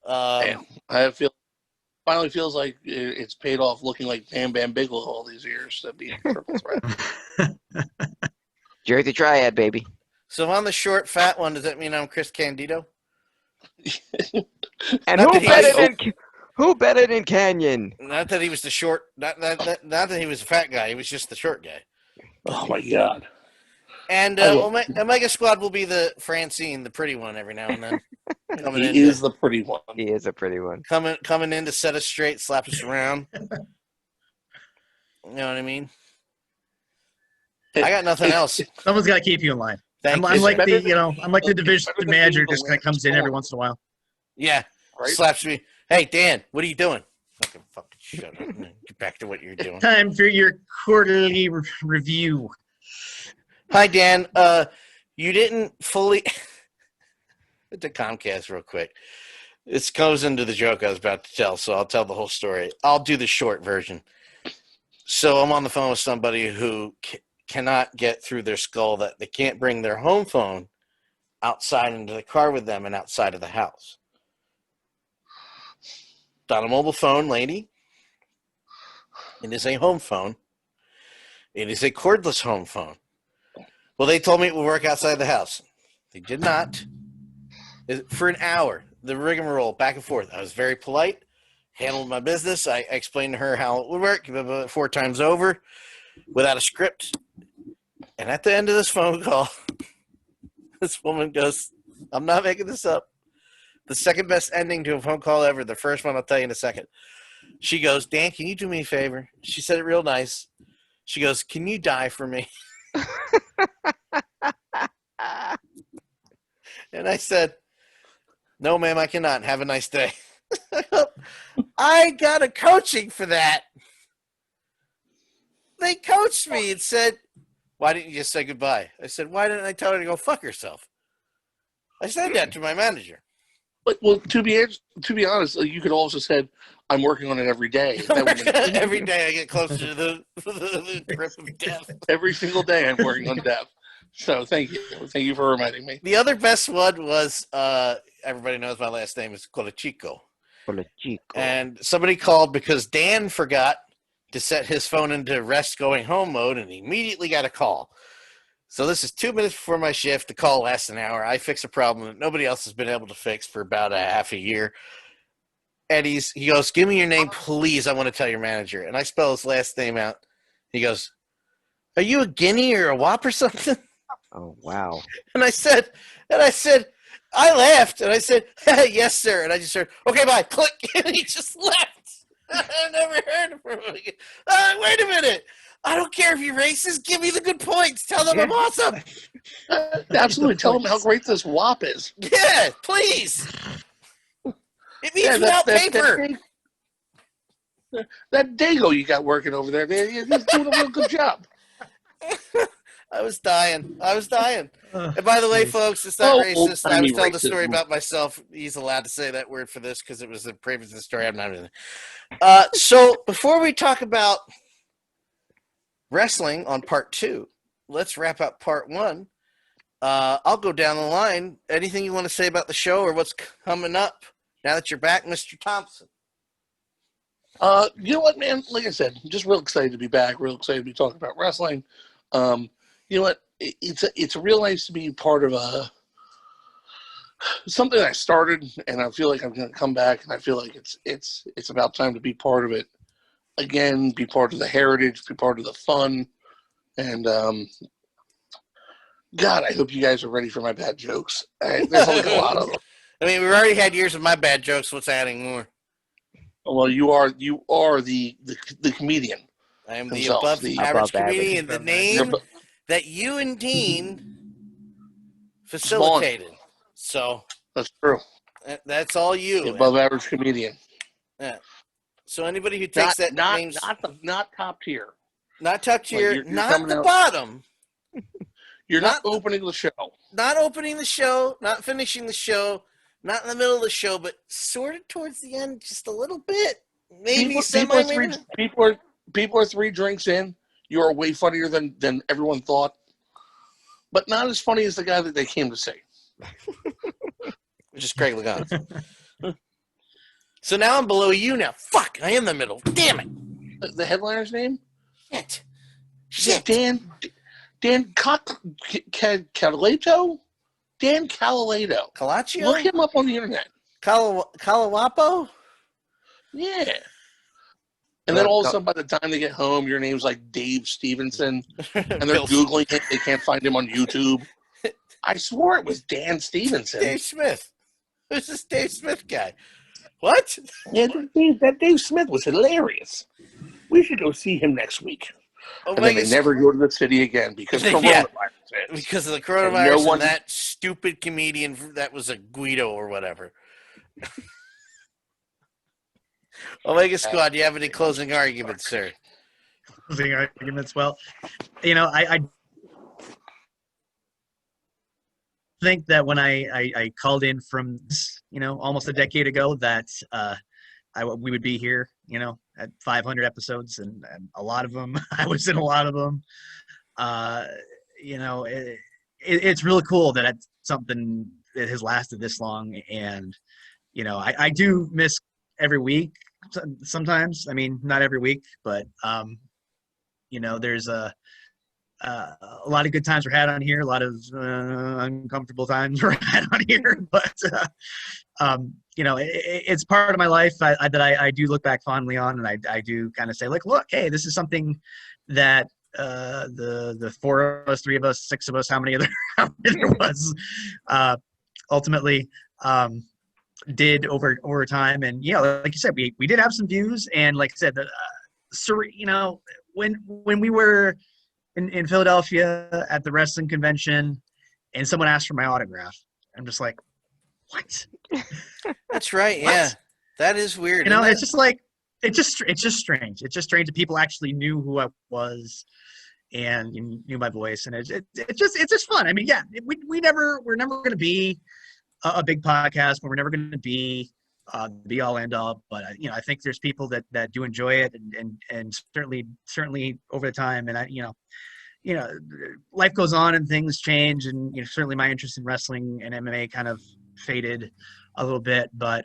Damn. Finally feels like it's paid off looking like Bam Bam Bigelow all these years to be a triple threat. Jersey Triad, baby. So if I'm the short, fat one, does that mean I'm Chris Candido? And Not who better than Canyon? Not that he was the short. Not that he was a fat guy. He was just the short guy. Oh my God. And I will- Omega Squad will be the Francine, the pretty one, every now and then. He is the pretty one. He is a pretty one. Coming in to set us straight, slap us around. You know what I mean? I got nothing else. Someone's got to keep you in line. Thank I'm you. like better the division better than manager being the just kind of comes in every once in a while. Yeah, Right? slaps me. Hey, Dan, what are you doing? Fucking shut up. Get back to what you're doing. Time for your quarterly review. Hi, Dan. You didn't fully. To Comcast real quick. This goes into the joke I was about to tell, so I'll tell the whole story. I'll do the short version. So I'm on the phone with somebody who cannot get through their skull that they can't bring their home phone outside into the car with them and outside of the house. Not a mobile phone, lady. It is a home phone. It is a cordless home phone. Well, they told me it would work outside the house. They did not. For an hour, the rigmarole, back and forth. I was very polite, handled my business. I explained to her how it would work 4 times over without a script. And at the end of this phone call, this woman goes, I'm not making this up. The second best ending to a phone call ever. The first one I'll tell you in a second. She goes, Dan, can you do me a favor? She said it real nice. She goes, can you die for me? And I said, no, ma'am, I cannot. Have a nice day. I got a coaching for that. They coached me and said, why didn't you just say goodbye? I said, why didn't I tell her to go fuck herself? I said that to my manager. But, well, to be honest, you could also said, I'm working on it every day. Every day I get closer to the grip of death. Every single day I'm working on death. So thank you. Thank you for reminding me. The other best one was, everybody knows my last name is Colachico. And somebody called because Dan forgot to set his phone into rest going home mode, and he immediately got a call. So this is 2 minutes before my shift. The call lasts an hour. I fix a problem that nobody else has been able to fix for about a half a year. And he goes, give me your name, please. I want to tell your manager. And I spell his last name out. He goes, are you a guinea or a wop or something? Oh, wow. And I said, I laughed. And I said, yes, sir. And I just heard, okay, bye. Click. And he just left. I never heard from him again. Wait a minute. I don't care if you're racist. Give me the good points. Tell them I'm awesome. Absolutely. Tell them how great this WAP is. Yeah, please. It means without paper. That Dago you got working over there, he's doing a real good job. I was dying. And by the way, folks, it's not racist. I was telling the story about myself. He's allowed to say that word for this because it was the previous story. I'm not in it. So before we talk about wrestling on part 2, let's wrap up part 1. I'll go down the line. Anything you want to say about the show or what's coming up now that you're back, Mr. Thompson? You know what, man? Like I said, I'm just real excited to be back. Real excited to be talking about wrestling. You know what? It's real nice to be part of something I started, and I feel like I'm going to come back, and I feel like it's about time to be part of it again. Be part of the heritage. Be part of the fun. And God, I hope you guys are ready for my bad jokes. There's like a lot of them. I mean, we've already had years of my bad jokes. What's adding more? Well, you are the comedian. I am himself, the above average above comedian. average. The name that you and Dean facilitated. So that's true. That's all you. The above average comedian. Yeah. So anybody who takes not top tier. Not top tier, you're not the bottom. You're not opening the show. Not opening the show, not finishing the show, not in the middle of the show, but sort of towards the end, just a little bit. Maybe people are 3 drinks in. You are way funnier than everyone thought, but not as funny as the guy that they came to see. Which is Craig Liggeons. So now I'm below you now. Fuck, I am the middle. Damn it. The headliner's name? Shit. Dan Calato? Dan Calato. Calaccio? Look him up on the internet. Calawapo? Yeah. And then all of a sudden, by the time they get home, your name's like Dave Stevenson. And they're Googling it. They can't find him on YouTube. I swore it was Dan Stevenson. Dave Smith. Who's this Dave Smith guy? What? Yeah, that Dave Smith was hilarious. We should go see him next week. And then they never go to the city again because coronavirus. Because of the coronavirus and that stupid comedian that was a Guido or whatever. OmegaSquad, do you have any closing arguments, sir? Closing arguments? Well, I think that when I called in from, almost a decade ago that we would be here, at 500 episodes, and a lot of them, I was in a lot of them. It's really cool that it's something that has lasted this long, and I do miss every week sometimes. I mean, not every week, but there's a lot of good times were had on here, a lot of uncomfortable times were had on here, but it's part of my life that I do look back fondly on, and I do kind of say, like, look, hey, this is something that the 4 of us, 3 of us, 6 of us, how many there was, ultimately did over time. And like you said, we did have some views, and like I said, when we were in Philadelphia at the wrestling convention, and someone asked for my autograph, I'm just like, what? That's right. What? Yeah, that is weird. You know, isn't it's just like it's just strange. It's just strange that people actually knew who I was and knew my voice, and it's just fun. I mean, yeah, we're never going to be a big podcast, we're never going to be the be all end all, but you know, I think there's people that do enjoy it, and certainly over the time, and life goes on and things change, and you know, certainly my interest in wrestling and MMA kind of faded a little bit, but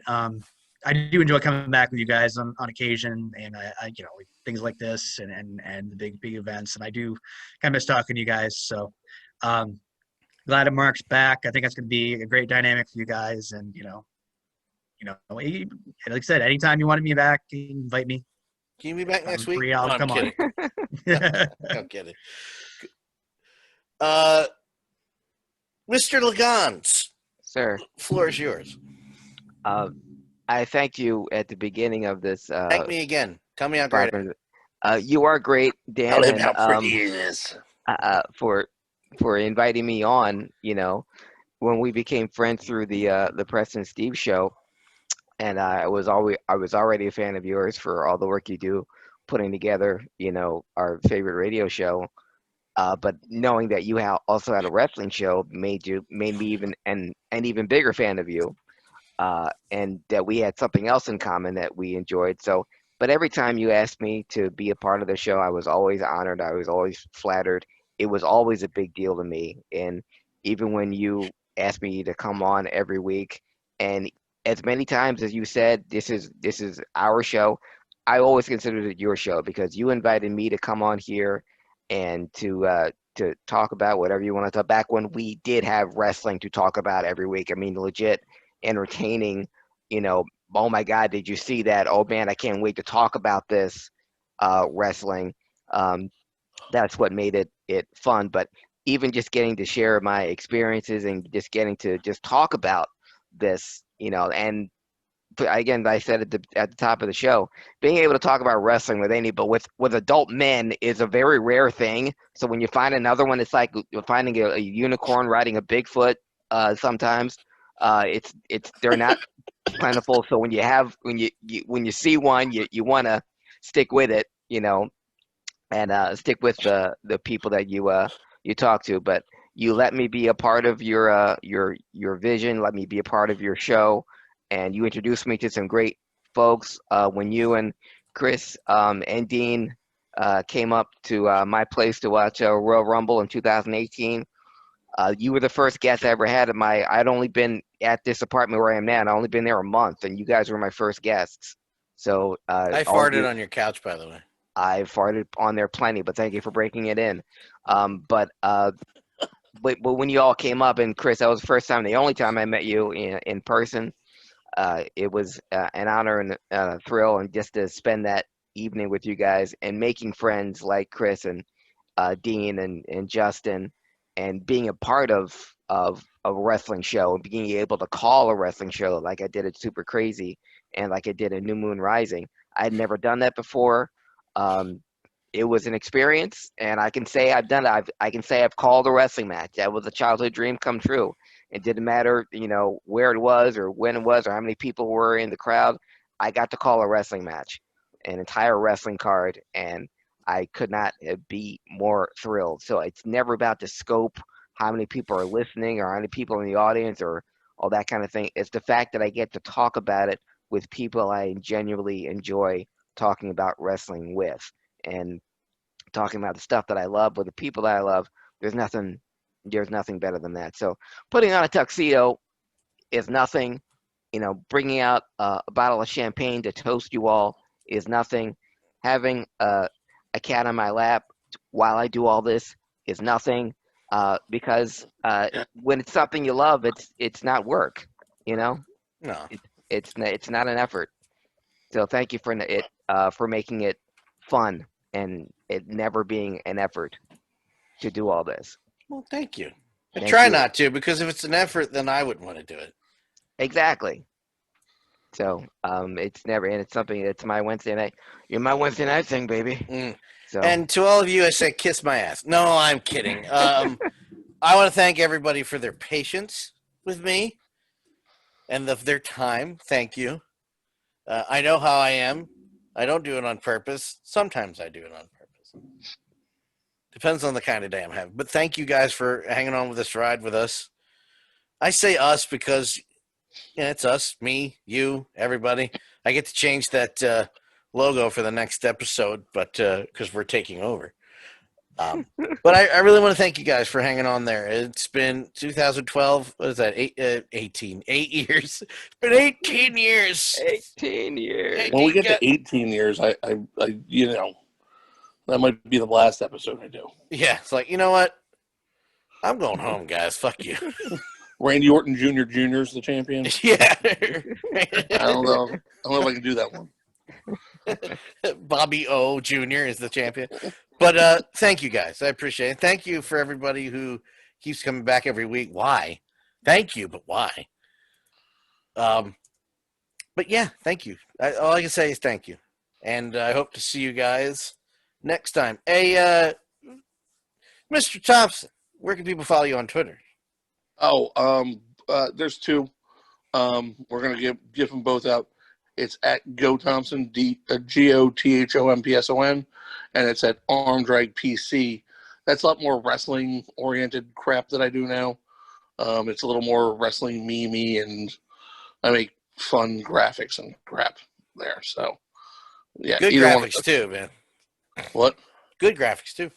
I do enjoy coming back with you guys on occasion, and I you know, things like this and the big events, and I do kind of miss talking to you guys. So glad that Mark's back. I think that's going to be a great dynamic for you guys, and you know, like I said, anytime you wanted me back, you can invite me. Can you be back next week? Free, I'll No, I'm come kidding. on. I'm kidding. Mr. Liggeons, Sir, floor is yours. I thanked you at the beginning of this. Thank me again. Tell me how great I am. You are great, Dan, Tell him and, how pretty he is. for inviting me on. You know, when we became friends through the Preston Steve show, and I was already a fan of yours for all the work you do putting together, you know, our favorite radio show. But knowing that you also had a wrestling show made me even an even bigger fan of you, and that we had something else in common that we enjoyed. So, but every time you asked me to be a part of the show, I was always honored. I was always flattered. It was always a big deal to me. And even when you asked me to come on every week, and as many times as you said, this is our show, I always considered it your show because you invited me to come on here and to talk about whatever you want to talk. Back when we did have wrestling to talk about every week, I mean, legit entertaining. You know, oh my God, did you see that? Oh man, I can't wait to talk about this wrestling. That's what made it fun. But even just getting to share my experiences and just getting to just talk about this, you know, and again, I said at the top of the show, being able to talk about wrestling with adult men is a very rare thing. So when you find another one, it's like you're finding a unicorn riding a Bigfoot. Sometimes they're not plentiful. So when you see one, you want to stick with it, you know, and stick with the people that you talk to. But you let me be a part of your vision. Let me be a part of your show. And you introduced me to some great folks when you and Chris and Dean came up to my place to watch Royal Rumble in 2018. You were the first guest I ever had at I'd only been at this apartment where I am now, and I'd only been there a month, and you guys were my first guests. So I farted on your couch, by the way. I farted on there plenty, but thank you for breaking it in. But when you all came up, and Chris, that was the first time, the only time I met you in person. It was an honor and a thrill, and just to spend that evening with you guys and making friends like Chris and Dean and Justin, and being a part of a wrestling show and being able to call a wrestling show like I did at Super Crazy and like I did at New Moon Rising. I had never done that before. It was an experience, and I can say I've done it. I can say I've called a wrestling match. That was a childhood dream come true. It didn't matter, you know, where it was or when it was or how many people were in the crowd. I got to call a wrestling match, an entire wrestling card, and I could not be more thrilled. So it's never about the scope, how many people are listening or how many people in the audience or all that kind of thing. It's the fact that I get to talk about it with people I genuinely enjoy talking about wrestling with, and talking about the stuff that I love with the people that I love. There's nothing better than that. So putting on a tuxedo is nothing. You know, bringing out a bottle of champagne to toast you all is nothing. Having a cat on my lap while I do all this is nothing. Because when it's something you love, it's not work. You know, No. It's not an effort. So thank you for making it fun and it never being an effort to do all this. Well, thank you. I Thank try you. not to, because if it's an effort, then I wouldn't want to do it. Exactly. So it's never, and it's something that's my Wednesday night. You're my Wednesday night thing, baby. Mm. So And to all of you, I say kiss my ass. No, I'm kidding. I want to thank everybody for their patience with me and their time. Thank you. I know how I am. I don't do it on purpose. Sometimes I do it on purpose. Depends on the kind of day I'm having. But thank you guys for hanging on with this ride with us. I say us because it's us, me, you, everybody. I get to change that logo for the next episode, but because we're taking over. But I really want to thank you guys for hanging on there. It's been 2012. What is that? 8 years. It's been 18 years. 18 years. When we get to 18 years, I that might be the last episode I do. Yeah, it's like, you know what? I'm going home, guys. Fuck you. Randy Orton Jr. is the champion. Yeah. I don't know. I don't know if I can do that one. Bobby O Jr. is the champion. But thank you guys. I appreciate it. Thank you for everybody who keeps coming back every week. Why? Thank you, but why? But yeah, thank you. All I can say is thank you. And I hope to see you guys next time. Hey, Mr. Thompson, where can people follow you on Twitter? There's two. We're gonna give them both out. It's at Go Thompson, GOTHOMPSON, and it's at Arm Drag PC. That's a lot more wrestling oriented crap that I do now. It's a little more wrestling memey, and I make fun graphics and crap there. So yeah, Good graphics too, man. What? Good graphics too.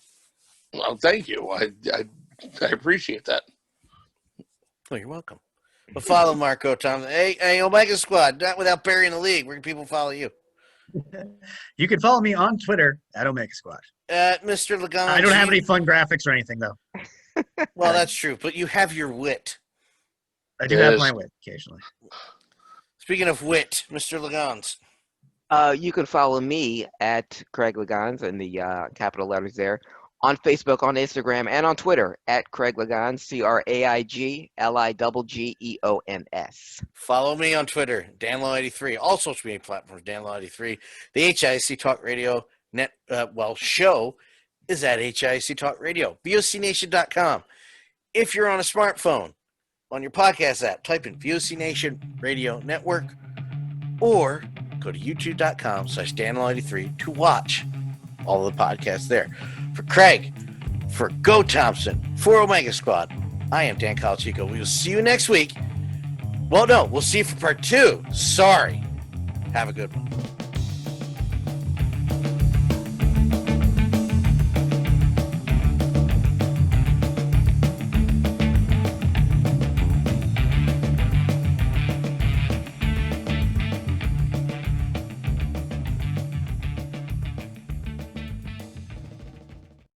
Well, thank you. I appreciate that. Oh, you're welcome. Well, follow Marco Thompson. Hey, Omega Squad, not without burying the league. Where can people follow you? You can follow me on Twitter at OmegaSquad. Mr. Liggeons. I don't have any fun graphics or anything, though. Well, that's true, but you have your wit. I do have my wit occasionally. Speaking of wit, Mr. Liggeons. You can follow me at Craig Liggeons in the capital letters there. On Facebook, on Instagram, and on Twitter at Craig Liggeons, CraigLiggeons. Follow me on Twitter, DanLaw83. All social media platforms, DanLaw83. The HIAC Talk Radio show is at HIAC Talk Radio. VOCNation.com. If you're on a smartphone, on your podcast app, type in VOC Nation Radio Network, or go to youtube.com/DanLaw83 to watch all of the podcasts there. For Craig, for Go Thompson, for Omega Squad, I am Dan Calachico. We will see you next week. Well, no, we'll see you for part 2. Sorry. Have a good one.